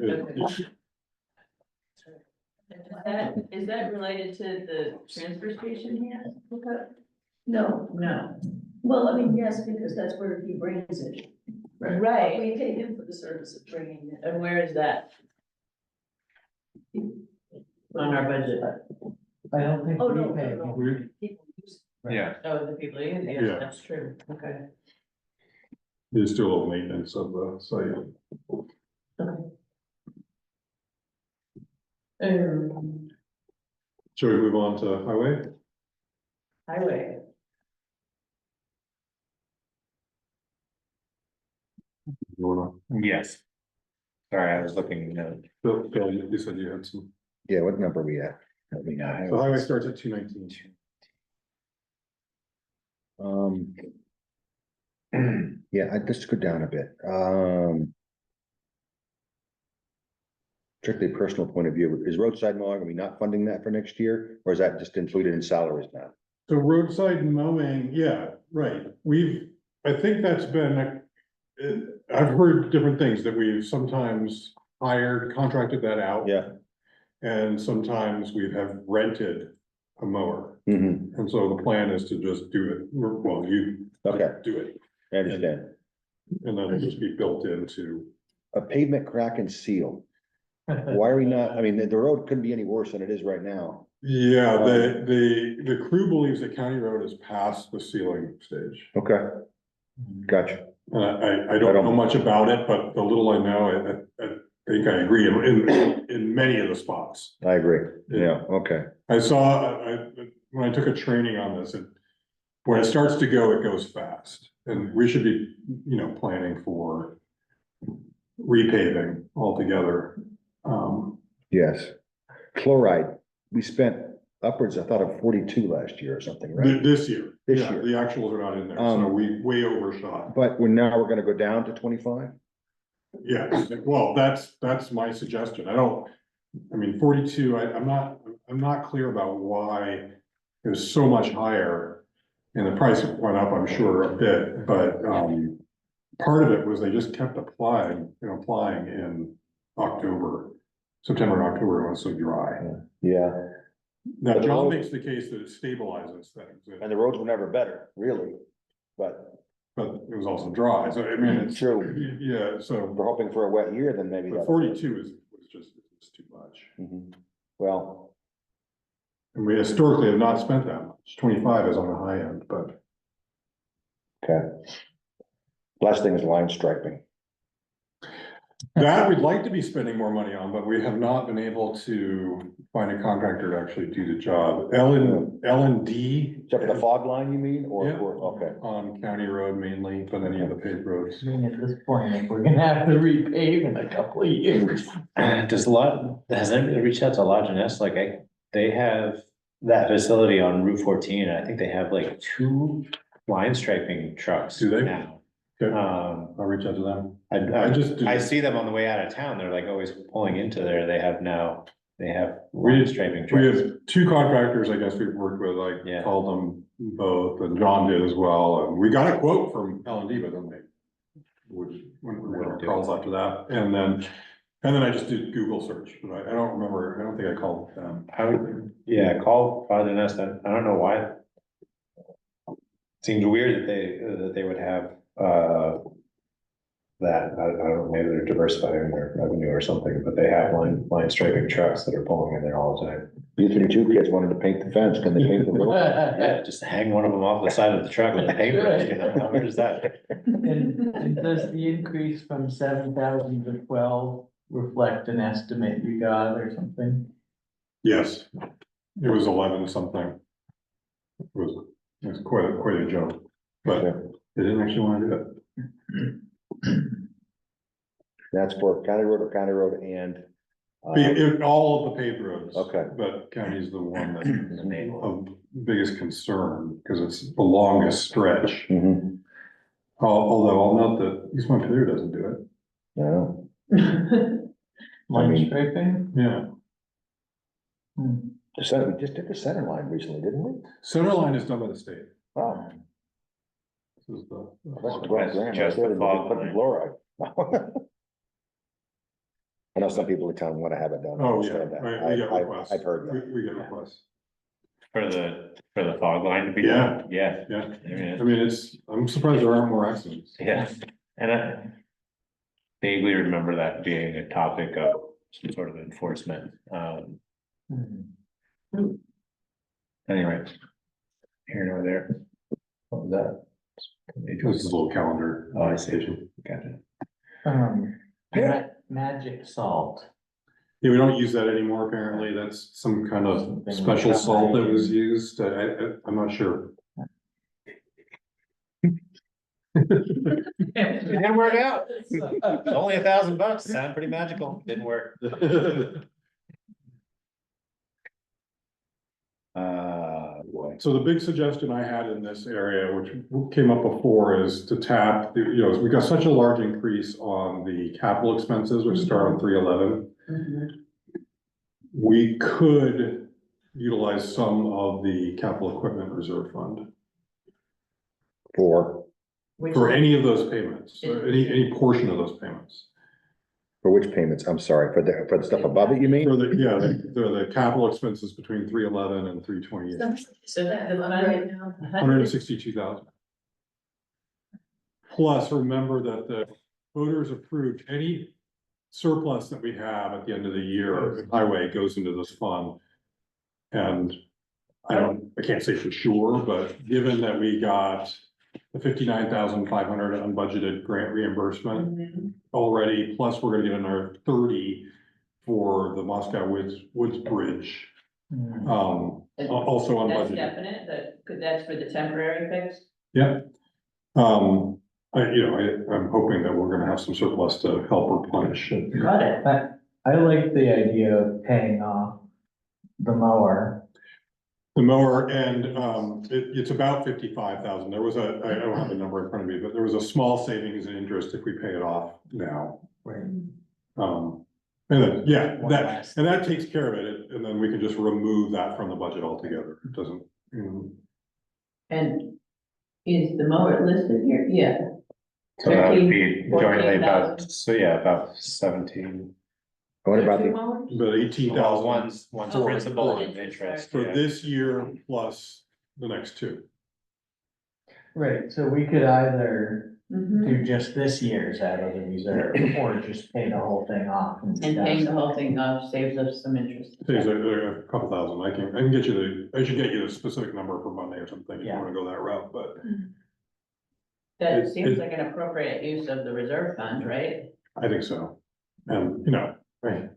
Is that related to the transfer station here? No, No. well, I mean, yes, because that's where he brings it. Right, We pay him for the service of bringing it. and where is that? On our budget? I don't think Oh, we no, pay. no, no. We- People use Yeah, Oh, the people, yes, Yeah. that's true, okay. There's still a little maintenance of the site. Shall we move on to highway? Highway, You wanna, yes. Sorry, I was looking, Bill, you said you had some. yeah, what number are we at? Help me The out. highway starts at 219. Yeah, I just go down a bit, strictly personal point of view, is roadside mowing, are we not funding that for next year, or is that just included in salaries now? So roadside mowing, yeah, right, I think that's been, I've heard different things that we've sometimes contracted that out. Yeah. And sometimes we have rented a mower, Mm-hmm, and so the plan is to just do it, well, you okay, do it, I understand. and then it'll just be built into. A pavement crack and seal, why are we not, I mean, the road couldn't be any worse than it is right now. Yeah, the crew believes that County Road is past the sealing stage. Okay, gotcha. And I don't know much about it, but the little I know, I think I agree in many of the spots. I agree, yeah, okay, I saw, when I took a training on this, when it starts to go, it goes fast. And we should be, planning for repaving altogether. yes. Chloride, we spent upwards, I thought of 42 last year or something, right? This year. This Yeah, year. The actuals are not in there, so we way overshot. But we're gonna go down to 25? Yeah, well, that's my suggestion. I mean, 42, I'm not clear about why it was so much higher. And the price went up, I'm sure, a bit, but, part of it was they just kept applying in October, September and October, when it was so dry. Yeah, Now, But the John road- makes the case that it stabilizes things, and the roads were never better, really, but but it was also dry, so I mean, it's. True. Yeah, so, we're hoping for a wet year, then maybe. but that'll- 42 was just too much. Mhm. Well, And we historically have not spent that much. 25 is on the high end, but okay. Last thing is line striping. that we'd like to be spending more money on, but we have not been able to find a contractor to actually do the job. L and D. Except for the fog line, you mean, or, Yeah. okay. On County Road mainly, but any of the paved roads. I mean, at this point, if we're gonna have to repave in a couple of years. Has anybody reached out to Lodge and S? Like, they have that facility on Route 14. I think they have like 2 line striping trucks Do they? now. Okay, I'll reach out to them. I see them on the way out of town. They're like always pulling into there. They have We- line striping We trucks. have 2 contractors, I guess we've worked with, I Yeah. called them both, and John did as well, and we got a quote from L and D, but then they went Carl's after that, and then I just did Google search, but I don't remember, I don't think I called them. Call Lodge and S. I don't know why. Seems weird that they would have, that, I don't know, maybe they're diversifying their revenue or something, but they have line striping trucks that are pulling in there all the time. You 2 kids wanted to paint the fence, can they paint the road? Yeah, just hang one of them off the side of the truck with a paper, you know, how weird is that? And does the increase from 7,000 to 12 reflect an estimate you got or something? Yes, it was 11 something. It was quite a jump, but they didn't actually want to do it. That's for county road and. All of the paved roads. Okay. But county's the one that is of biggest concern, because it's the longest stretch. Mhm. Although I'll note that East Montpelier doesn't do it. No, Line mean- striping? Yeah, the center, we just did the center line recently, didn't we? center line is done by the state. Oh. This is the. That's 12 grand. Just the They're fog putting line. Fluoride. I know some people in town want to have it done. I Oh, yeah, understand that. right, we get I- requests. I've heard that. We get requests. For the fog line to be Yeah. done? Yeah. Yeah, I mean, I mean, I'm surprised there aren't more accidents. yeah, and I vaguely remember that being a topic of some sort of enforcement, anyway. Here nor there. What was that? This is a little calendar. Oh, I see. Gotcha. Magic salt. Yeah, we don't use that anymore, apparently. That's some kind of Something special like salt that that. was used. I'm not sure. It didn't work out. It's only $1,000. Sound pretty magical. Didn't work. Boy. So the big suggestion I had in this area, which came up before, is to tap, we got such a large increase on the capital expenses, which start on 311. We could utilize some of the capital equipment reserve fund For for any of those payments, or any portion of those payments. which payments? I'm sorry, for the stuff above it, you mean? For the capital expenses between 311 and 328, So that, the one right now. 162,000. Plus, remember that the voters approved any surplus that we have at the end of the year, highway goes into this fund. And I can't say for sure, but given that we got the 59,500 unbudgeted grant reimbursement already, plus we're gonna get another 30 for the Moscow Woods Bridge. Also That's unbudgeted. definite, that's for the temporary fix? Yeah. I'm hoping that we're gonna have some surplus to help replenish. Got it. I like the idea of paying off the mower. The mower and, it's about 55,000. There was I don't have the number in front of me, but there was a small savings in interest if we pay it off now. Right. And then, yeah, One that, last- and that takes care of it, and then we can just remove that from the budget altogether. It doesn't, And is the mower listed here? Yeah. So that would be 13, jointly about, 14,000. so yeah, about 17. What about Two the, mowers? but 18,000 One's Oh, principal and included, interest. for yeah. this year plus the next two. Right, so we could either Mhm. do just this year's out of the reserve, or just pay the whole thing off. And paying the whole thing off saves us some interest. Saves a couple thousand. I can get you I should get you the specific number for Monday or something if you Yeah. wanna go that route, but. That It- seems it- like an appropriate use of the reserve fund, right? I think so. And, you know, Right.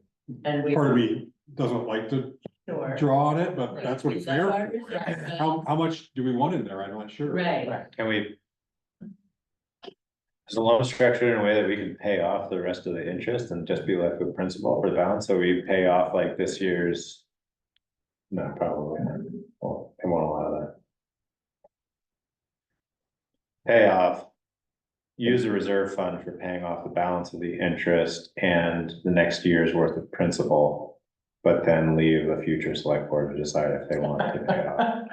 And we. part of me doesn't like to Sure. draw on it, but Right. that's what it's Is that there our for. reserve fund? How much do we want in there? I'm not sure. Right, Can we? Is the loan structured in a way that we can pay off the rest of the interest and just be left with principal for the balance, so we pay off like this year's? No, probably not, well, it won't allow that. Pay off. Use the reserve fund for paying off the balance of the interest and the next year's worth of principal. But then leave the future select board to decide if they want to pay off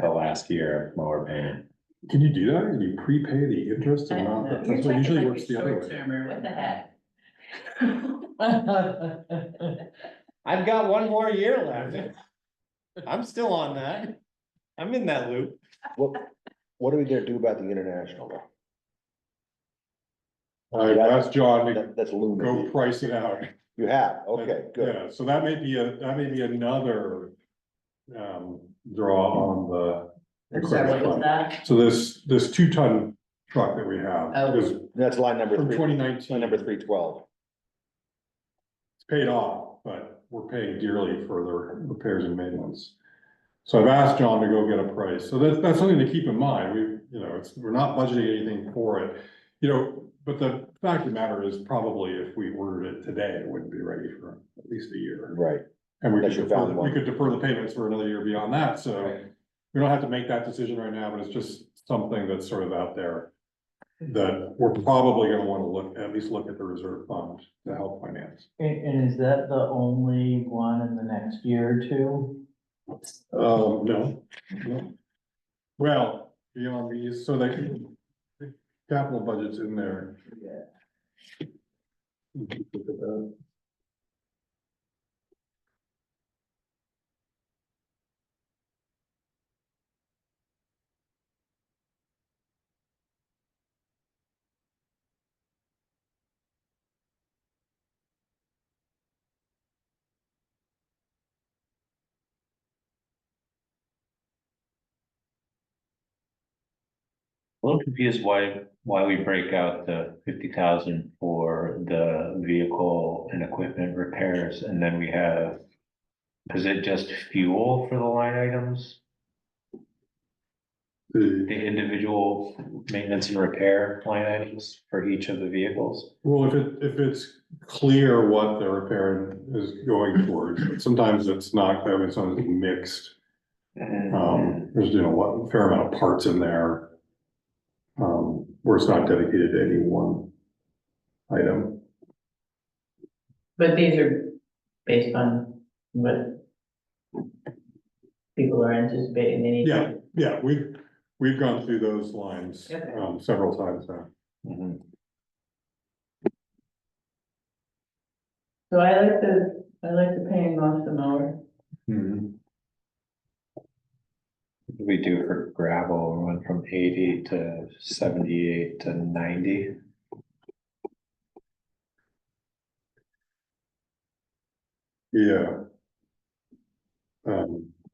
the last year of mower payment. Can you do that? Can you prepay the interest I and don't not know, the you're principal? talking Usually like works a the other short way. termer, what the heck? I've got one more year left. I'm still on that. I'm in that loop. what are we gonna do about the international though? I asked John to That's go looming. price it out. You have, okay, good. Yeah, so that may be another, draw on the. I'm sorry, what was equipment fund. that? So this 2-ton truck that we have Oh. is That's line number from three, 2019. line number 312. It's paid off, but we're paying dearly for the repairs and maintenance. So I've asked John to go get a price. So that's something to keep in mind. We're not budgeting anything for it. But the fact of the matter is probably if we ordered it today, it wouldn't be ready for at least a year. Right, And we Unless you found one. could defer the payments for another year beyond that. So we don't have to make that decision right now, but it's just something that's sort of out there. That we're probably gonna wanna at least look at the reserve fund to help finance. And is that the only one in the next year or two? No. Well, beyond these, so the capital budget's in there. Yeah. Look at that. A little confused why we break out the 50,000 for the vehicle and equipment repairs, and then we have. Is it just fuel for the line items, the individual maintenance and repair line items for each of the vehicles? Well, if it's clear what the repair is going towards, but sometimes it's not, I mean, sometimes it's mixed. There's, a fair amount of parts in there. Where it's not dedicated to any one item. But these are based on what people are anticipating they need. Yeah, we've gone through those lines, Okay. Several times now. Mhm. So I like the paying off the mower. What did we do for gravel? We went from 80 to 78 to 90. Yeah.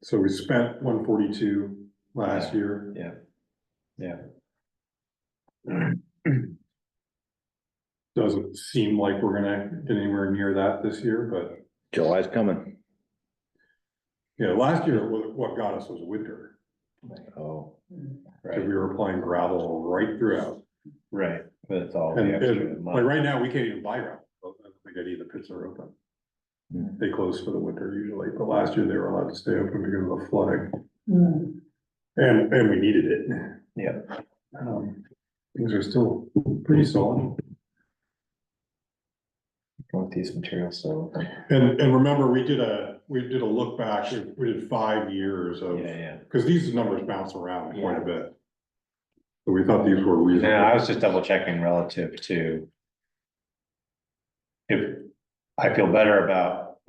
So we spent 142 last year. Yeah. Doesn't seem like we're gonna get anywhere near that this year, but July's coming. yeah, last year, what got us was winter. Oh, Cause we were applying gravel right throughout. Right, but it's all And, the extra like money. right now, we can't even buy gravel. I don't think any of the pits are open. They close for the winter usually, but last year they were allowed to stay open because of the flooding, Hmm. and we needed it. Yep. Things are still pretty solid. With these materials, so. And remember, we did a look back, we did 5 years of, Yeah. because these numbers bounce around quite a bit. So we thought these were reasonable. Yeah, I was just double checking relative to. If I feel better about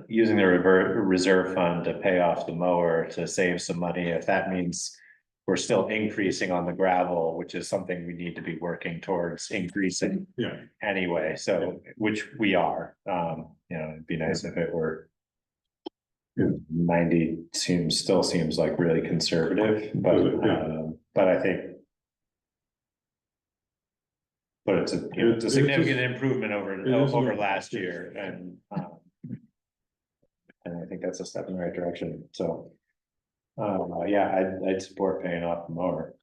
using the reserve fund to pay off the mower to save some money, if that means. We're still increasing on the gravel, which is something we need to be working towards increasing. Yeah. Anyway, so, which we are, it'd be nice if it were. Yeah. 90 still seems like really conservative, but, but I think. But it's a significant improvement over last year, and I think that's a step in the right direction, so. Yeah, I'd support paying off the mower.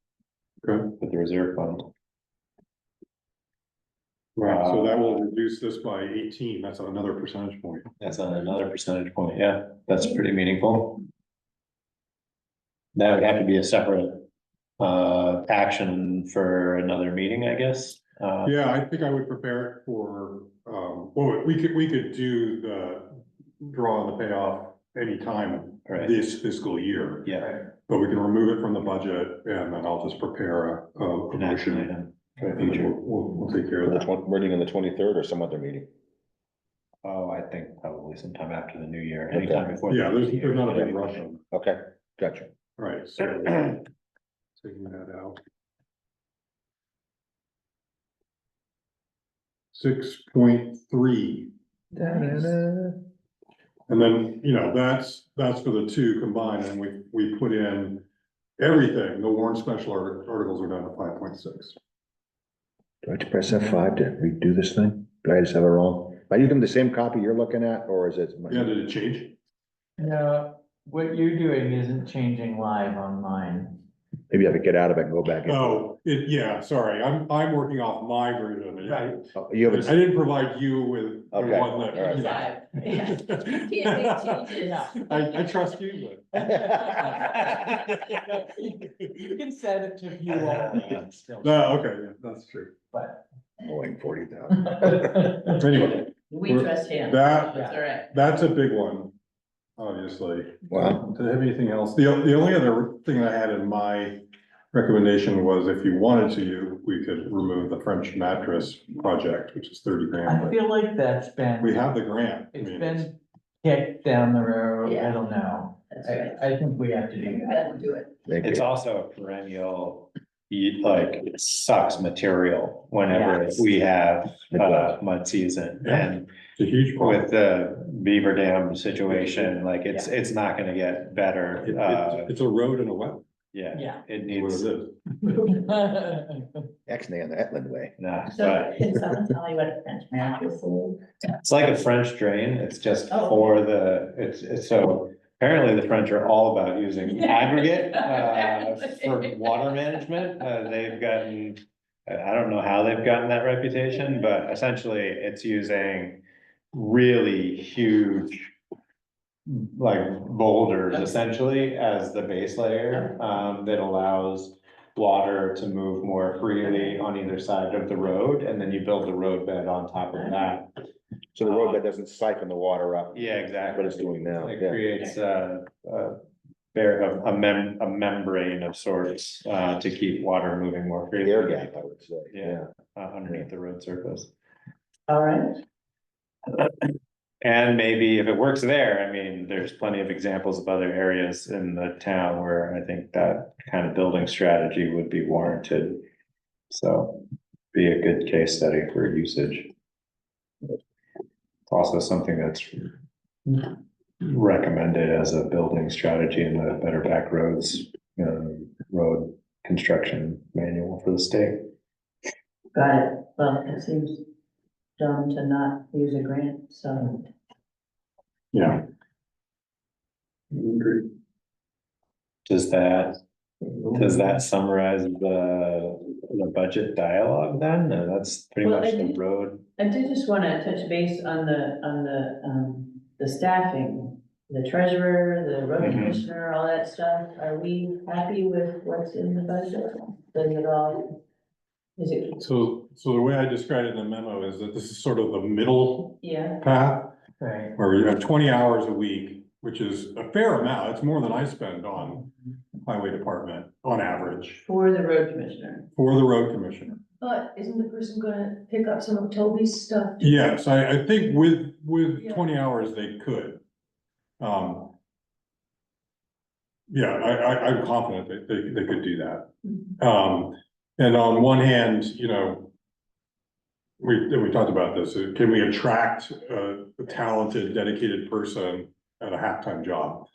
Okay. With the reserve fund. Right, so that will reduce this by 18, that's another percentage point. That's another percentage point, yeah, that's pretty meaningful. That would have to be a separate action for another meeting, I guess. Yeah, I think I would prepare it for, well, we could do the draw and the payoff anytime Right. this fiscal year. Yeah. But we can remove it from the budget, and then I'll just prepare a An action motion. item for the And then future. we'll take care of The that. meeting on the 23rd or some other meeting? Oh, I think probably sometime after the new year, Okay. anytime before. the Yeah, new year. there's not a big rush on, Okay, gotcha. right, so taking that out. 6.3. And then, that's for the two combined, and we put in everything, the warrant special articles are down to 5.6. Do I have to press F5 to redo this thing? Do I just have it wrong? Are you doing the same copy you're looking at, or is it? Yeah, did it change? No, what you're doing isn't changing live on mine. Maybe I have to get out of it and go back in. Oh, yeah, sorry, I'm working off my version. Oh, you have I it, didn't provide you with the Okay, one that. all right. Yeah. Can't make changes. I trust you, but. You can set it to view all. Still. No, okay, yeah, that's true. But. owing 40,000. Anyway, We trust him. that, That's all right. that's a big one, obviously. Wow. Do I have anything else? The only other thing I had in my recommendation was if you wanted to, we could remove the French mattress project, which is 30 grand. I but feel like that's We been, have the grant. I it's mean, been kicked down the road, Yeah. I don't know. That's right. I think we have to do that. Gotta do it. Thank It's you. also a perennial, it sucks material whenever Yes. we have It does. mud season, Yeah. and It's a huge problem. with the beaver dam situation, like it's not gonna get better. It's a road and a well, Yeah, Yeah. it is what needs, it is. Actually, on the Etland Way. nah, So but can someone tell me what a French mattress is? it's like a French drain, it's just Oh. for it's so. Apparently the French are all about using aggregate, for water management, they've gotten. I don't know how they've gotten that reputation, but essentially it's using really huge. Like boulders essentially as the base layer, that allows water to move more freely on either side of the road, and then you build the road bed on top of that. So the roadbed doesn't siphon the water up. Yeah, exactly. What it's doing now, It yeah. creates a membrane of sorts, to keep water moving more freely. Air gap, I would say, Yeah. yeah. Underneath the road surface. All right. And maybe if it works there, I mean, there's plenty of examples of other areas in the town where I think that kind of building strategy would be warranted. So be a good case study for usage. It's also something that's recommended as a building strategy in the Better Back Roads, road construction manual for the state. Got it. Well, it seems dumb to not use a grant, so. Yeah. Agreed. Does that summarize the budget dialogue then? No, that's pretty Well, much I the did- road. I did just wanna touch base on the, the staffing, the treasurer, the road Mhm. commissioner, all that stuff, are we happy with what's in the budget? Does it all? Is it, So the way I described it in the memo is that this is sort of the middle yeah, path, Right. where you have 20 hours a week, which is a fair amount. It's more than I spend on highway department on average for the road commissioner? for the road commissioner. But isn't the person gonna pick up some of Toby's stuff? too? Yes, I think with Yeah. 20 hours, they could. Yeah, I'm confident that they could do that. And on one hand, you know, we talked about this, can we attract a talented, dedicated person at a half-time job?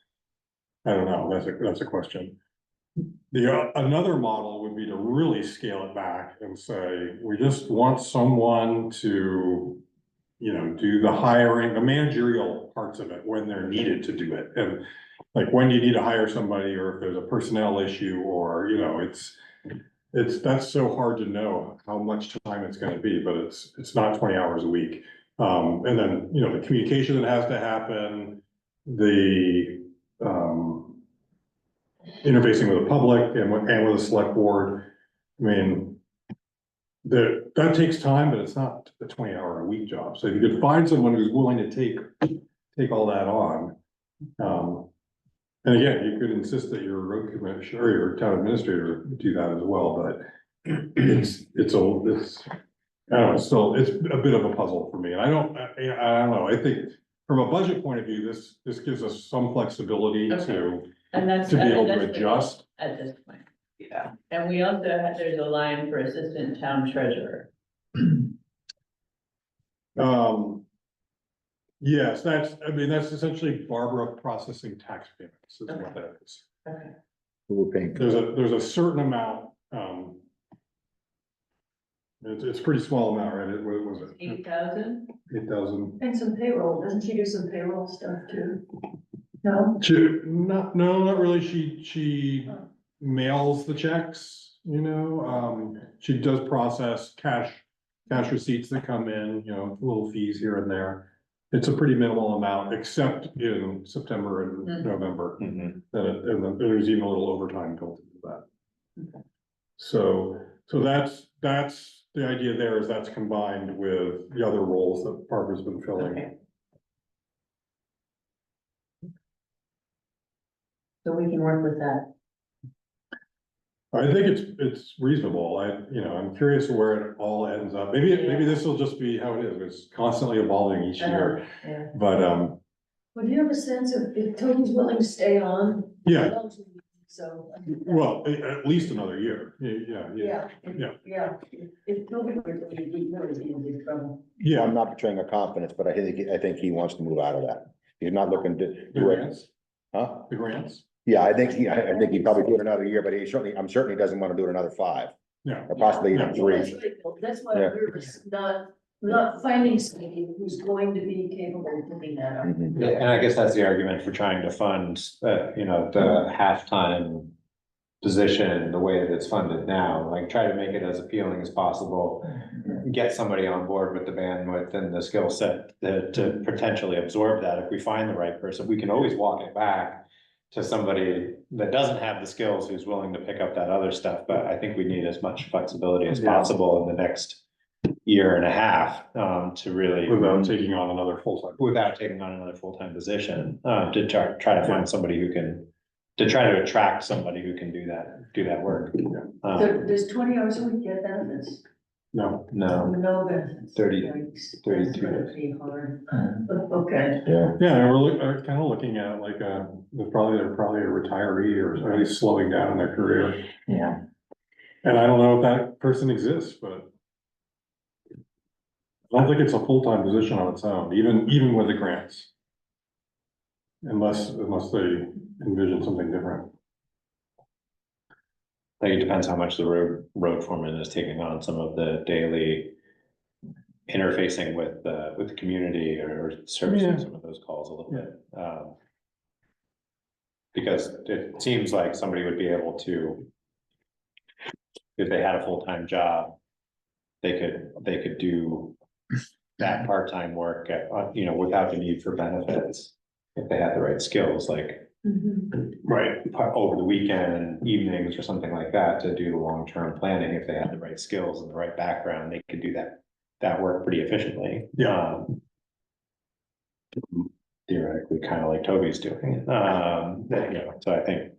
I don't know, that's a question. Another model would be to really scale it back and say, we just want someone to, you know, do the hiring, the managerial parts of it when they're needed to do it. And like, when you need to hire somebody, or if there's a personnel issue, or, you know, that's so hard to know how much time it's gonna be, but it's not 20 hours a week. And then, you know, the communication that has to happen, the, interfacing with the public and with the select board. I mean, that takes time, but it's not a 20-hour-a-week job. So if you could find someone who's willing to take all that on. And again, you could insist that your road commissioner or your town administrator do that as well, but it's I don't know, still, it's a bit of a puzzle for me. And I don't know, I think from a budget point of view, this gives us some flexibility Okay. And that's. to be able that's to the- adjust. At this point. Yeah. And we also have, there's a line for assistant town treasurer. Yes, that's essentially Barbara processing tax payments, is what that is. Okay. Who we're paying. There's a certain amount, it's a pretty small amount, right? What was it? 8,000? 8,000. And some payroll, doesn't she do some payroll stuff too? No? Not really. She mails the checks, you know, she does process cash receipts that come in, you know, little fees here and there. It's a pretty minimal amount, except in September and Mhm. November, Mhm. and then there's even a little overtime built into that. Okay. So that's the idea there, is that's combined with the other roles that Barbara's been filling. Okay. So we can work with that. I think it's reasonable. I'm curious where it all ends up. Maybe this will just be how it is. It's constantly evolving each year. Yeah. But, Well, do you have a sense of if Toby's willing to stay on? yeah, So. well, at least another year. Yeah. Yeah. If Toby were to leave, he'd really be in big trouble. Yeah, I'm not betraying a confidence, but I think he wants to move out of that. He's not looking to The do it, grants, huh? the grants. Yeah, I think he'd probably do it another year, but I'm certainly doesn't want to do it another 5, Yeah. or possibly even Yeah. 3. That's why Yeah. I'm nervous, not finding somebody who's going to be capable of doing that. Mhm. Yeah, and I guess that's the argument for trying to fund, the halftime position, the way that it's funded now, like try to make it as appealing as possible. Get somebody on board with the bandwidth and the skill set to potentially absorb that. If we find the right person, we can always walk it back to somebody that doesn't have the skills, who's willing to pick up that other stuff. But I think we need as much flexibility as possible in the next year and a half, to really. Without taking on another full-time. Without taking on another full-time position, to try to find somebody who can, to try to attract somebody who can do that work. So does 20 hours a week get benefits? No, No benefits. 32 That's gonna be hard. Okay. Yeah, yeah, and we're kind of looking at like they're probably a retiree, or at least slowing down in their career. Yeah. And I don't know if that person exists, but I don't think it's a full-time position on its own, even with the grants. Unless they envision something different. I think it depends how much the road foreman is taking on some of the daily interfacing with the community, or servicing some of those calls a little bit. Because it seems like somebody would be able to, if they had a full-time job, they could do that part-time work at, you know, without the need for benefits. If they had the right skills, like, right, over the weekend, evenings or something like that, to do the long-term planning, if they had the right skills and the right background, they could do that work pretty efficiently. Yeah. Theoretically, kind of like Toby's doing, you know, so I think.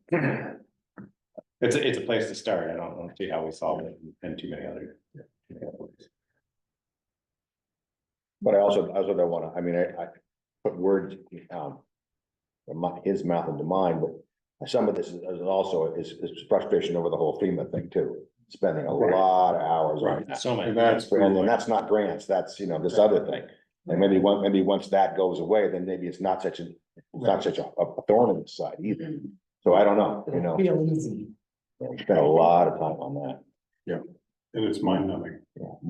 It's a place to start. I don't see how we solve it in too many other. ways. But I also don't wanna, I mean, I put words, from his mouth into mine, but some of this is also is frustration over the whole FEMA thing too. Spending a lot of hours on that. So many. And that's, And then that's not grants, that's, you know, this other thing. And maybe once that goes away, then maybe it's not such a thorn in the side either. So I don't know, you know, Feel easy. spent a lot of time on that. and it's mind numbing.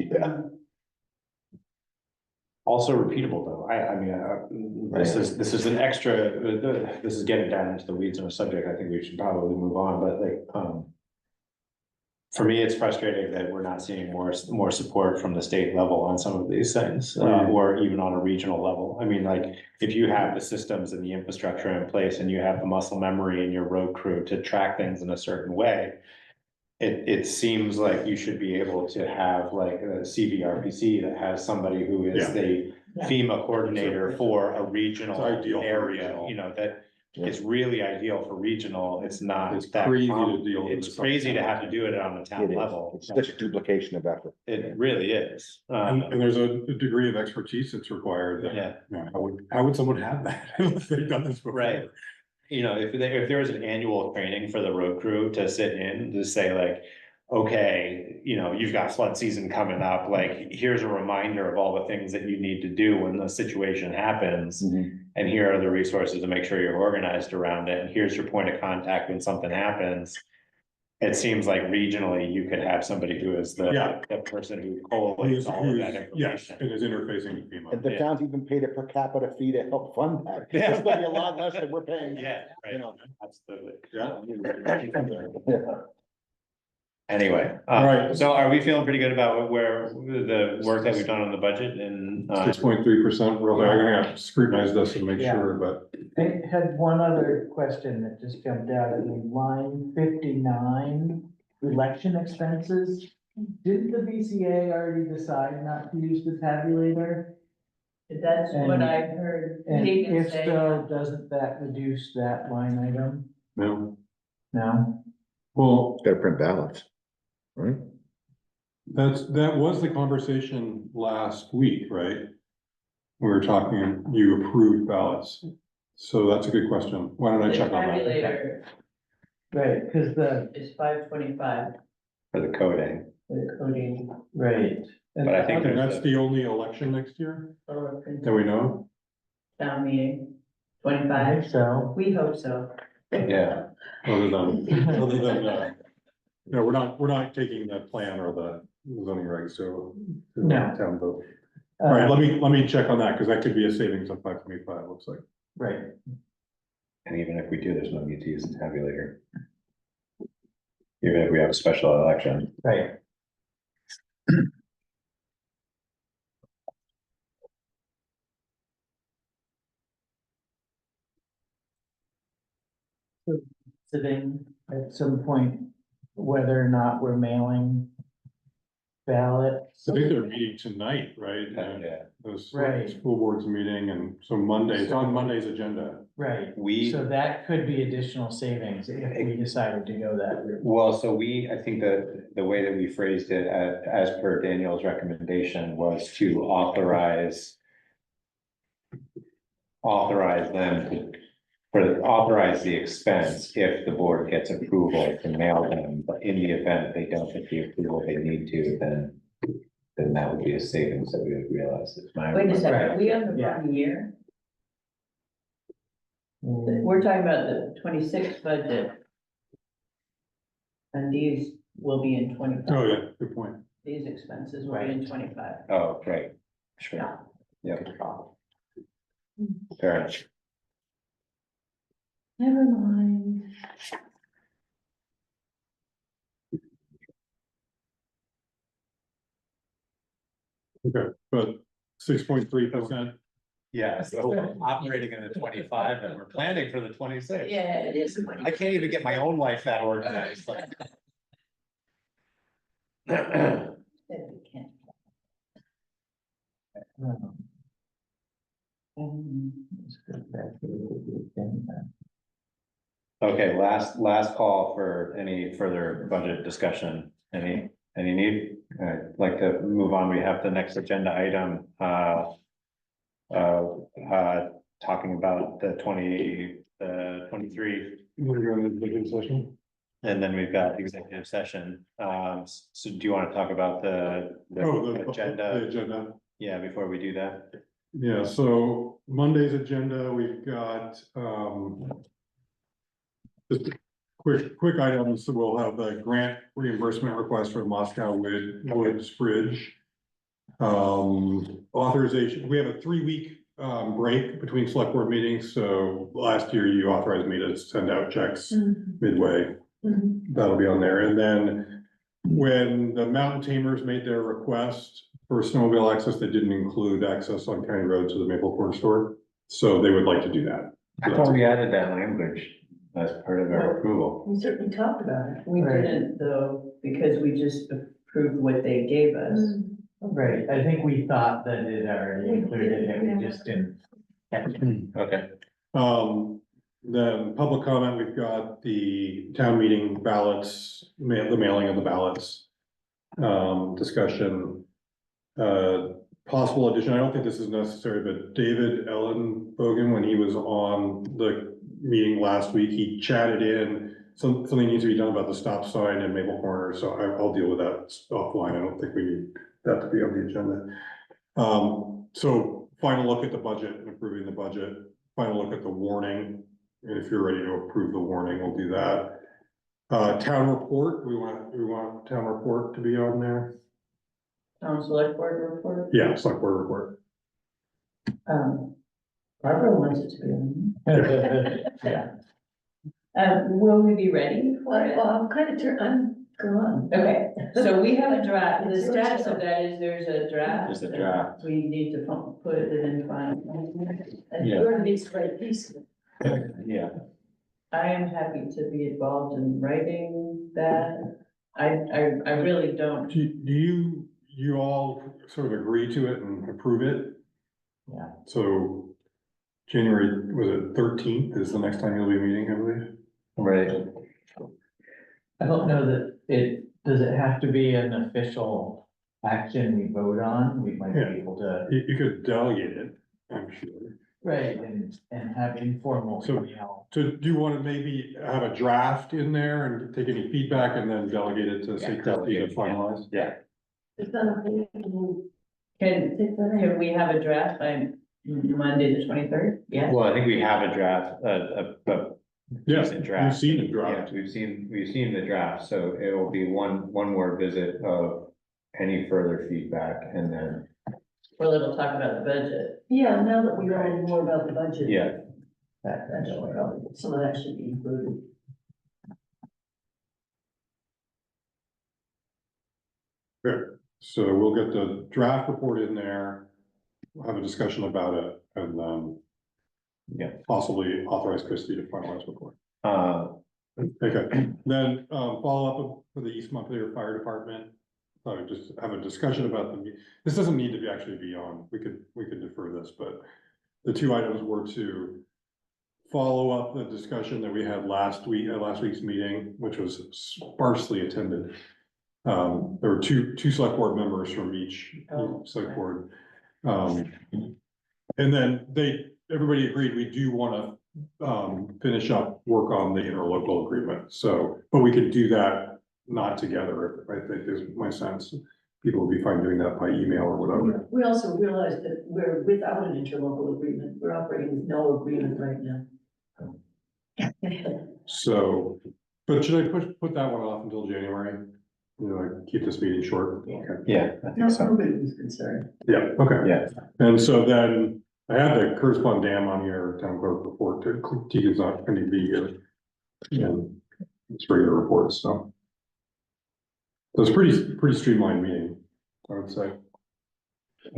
Yeah. Also repeatable though. I mean, this is an extra, this is getting down into the weeds on a subject. I think we should probably move on, but like, for me, it's frustrating that we're not seeing more support from the state level on some of these things, or even on a regional level. I mean, like, if you have the systems and the infrastructure in place and you have the muscle memory in your road crew to track things in a certain way, it seems like you should be able to have like a CVRPC that has somebody who is Yeah. the FEMA coordinator for a regional It's ideal for area, regional. you know, that Yeah. is really ideal for regional. It's not. It's that crazy to com- deal with It's it. crazy to have to do it on the town It is. level. It's such a duplication of effort. It really is. And there's a degree of expertise that's required that, Yeah, you know, how would someone have that unless they've done this before? right. You know, if there was an annual training for the road crew to sit in, to say like, okay, you know, you've got flood season coming up, like, here's a reminder of all the things that you need to do when the situation happens. And here are the resources to make sure you're organized around it, and here's your point of contact when something happens. It seems like regionally, you could have somebody who is Yeah. the person who collates all of that Yes, information. and is interfacing with FEMA. And the Yeah. towns even paid a per capita fee to help fund that. Yeah. It's gonna be a lot less than we're paying. Yeah, You right, know. absolutely. Yeah. Yeah. Anyway, Right. so are we feeling pretty good about where the work that we've done on the budget and? 6.3%, I'm gonna have to scrutinize this and make Yeah. sure, but I had one other question that just jumped out at me, line 59, election expenses. Didn't the VCA already decide not to use the tabulator? That's what And- I heard. And Megan if say. so, doesn't that reduce that line item? no. No? Well, Gotta print ballots. Right? that was the conversation last week, right? We were talking, you approved ballots. So that's a good question. Why don't I The check on that? tabulator Right, because is $525 For the coding, for the coding right. but I think And there's that's the only election next year or that we know? town meeting, I 25. think so. We hope so. yeah, Other than, no, we're not taking the plan or the zoning regs to the No. town vote. All right, Uh, let me check on that, because that could be a savings of 525, looks like. Right, and even if we do, there's no need to use the tabulator. Even if we have a special election. right. Sitting at some point, whether or not we're mailing ballots. I think they're meeting tonight, right? Yeah, Those Right. school boards meeting, and so Monday, it's on Monday's agenda. Right, we, so that could be additional savings if we decided to go that route. well, so I think that the way that we phrased it, as per Daniel's recommendation, was to authorize them to, authorize the expense if the board gets approval to mail them, but in the event they don't get the approval they need to, then that would be a savings that we would realize. It's my. Wait a second, Right. are we on the Yeah. wrong year? Mm, We're talking about the 26 budget. And these will be in 25. Oh, yeah, good point. These expenses will be in 25. Oh, right, sure, yeah. Fair enough. Never mind. Okay, but 6.3%. Yeah, so we're operating in the 25 and we're planning for the 26. Yeah, it is. I can't even get my own life that organized. Okay, last call for any further budget discussion. Any need? I'd like to move on. We have the next agenda item, talking about the 23, We're going to the executive session. and then we've got executive session. So do you want to talk about the The agenda? agenda. Yeah, before we do that. Yeah, so Monday's agenda, we've got, just quick items. So we'll have the grant reimbursement request for Moscow Woods Bridge. Authorization, we have a 3-week break between select board meetings, so last year you authorized me to send out checks midway. That'll be on there, and then when the Mountain Tamers made their request for snowmobile access, they didn't include access on county road to the Maple Corn store, so they would like to do that. I thought we added that language as part of our approval. We certainly talked about it. We Right. didn't though, because we just approved what they gave us. Right, I think we thought that it already included it, we just didn't. Okay. Then public comment, we've got the town meeting ballots, the mailing of the ballots. Discussion. Possible addition, I don't think this is necessary, but David Ellenbogen, when he was on the meeting last week, he chatted in. Something needs to be done about the stop sign in Maple Corner, so I'll deal with that offline. I don't think we need that to be on the agenda. So final look at the budget and approving the budget, final look at the warning. And if you're ready to approve the warning, we'll do that. Town report, we want town report to be on there. Town select board report. Yeah, select board report. Barbara wants it to be on. Yeah, Will we be ready for it? I'm kind of I'm gone. Okay, so we have a draft, the status of that is there's a draft. There's a draft. We need to put it in final. And Yeah. you're needs to write a piece. Yeah. I am happy to be involved in writing that. I really don't. Do you all sort of agree to it and approve it? Yeah. So January, was it 13th is the next time you'll be meeting, I believe? Right. I don't know that does it have to be an official action we vote on? We might be Yeah. able to, You could delegate it, I'm sure. right, and have informal, So- you know. So do you want to maybe have a draft in there and take any feedback and then delegate it to say Christie to finalize? Yeah. It's not okay. Can Can we have a draft by Monday the 23rd? Yeah. Well, I think we have a draft, a Yeah, decent you've draft. seen the Yeah, draft. we've seen the draft, so it will be one more visit of any further feedback and then, Well, it'll talk about the budget. Yeah, now that we know more about the budget. yeah. That's probably, some of that should be included. Good. So we'll get the draft report in there. We'll have a discussion about it and then Yeah. possibly authorize Christie to finalize report. Okay, then, follow up for the East Montpelier Fire Department. Just have a discussion about them. This doesn't need to be actually be on, we could defer this, but the two items were to follow up the discussion that we had last week, at last week's meeting, which was sparsely attended. There were two select board members from each select board. And then everybody agreed we do wanna finish up work on the interlocal agreement, so, but we could do that not together, I think is my sense. People will be fine doing that by email or whatever. We also realized that we're without an interlocal agreement. We're operating with no agreement right now. So, but should I put that one off until January? You know, like, keep this meeting short? Yeah. Okay. Yeah, I No, think so. nobody was concerned. Yeah, okay. Yeah. And so then I have the Curtis Dam on your town clerk report, Tegan's not going to be here. And it's regular reports, so. So it's pretty streamlined meeting, I would say.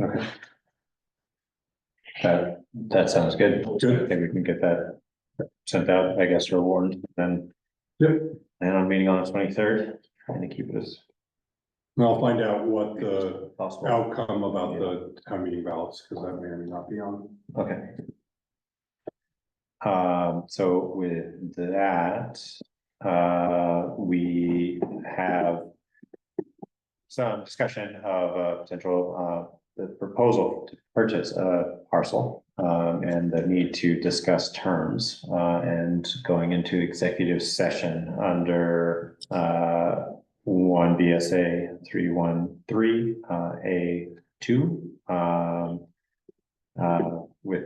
Okay. That sounds good. Good. I think we can get that sent out, I guess, or warned, then. Yep. And I'm meeting on the 23rd, trying to keep it as And I'll find out what the possible. outcome about the town meeting ballots, because that may or may not be on. Okay. So with that, we have some discussion of a potential, the proposal to purchase a parcel, and the need to discuss terms, and going into executive session under, 1 BSA 313, A2, with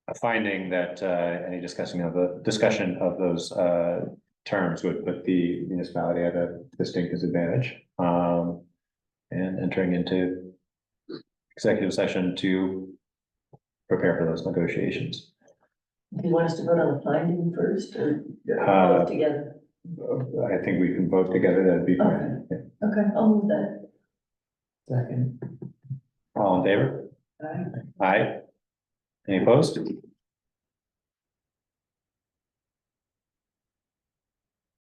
a finding that, any discussion of those, terms would put the municipality at a distinct disadvantage. And entering into executive session to prepare for those negotiations. Do you want us to vote on the finding first or Uh, vote together? I think we can vote together, that'd be fine. Okay, I'll move that. Second. All in favor? Aye. Aye. Any opposed?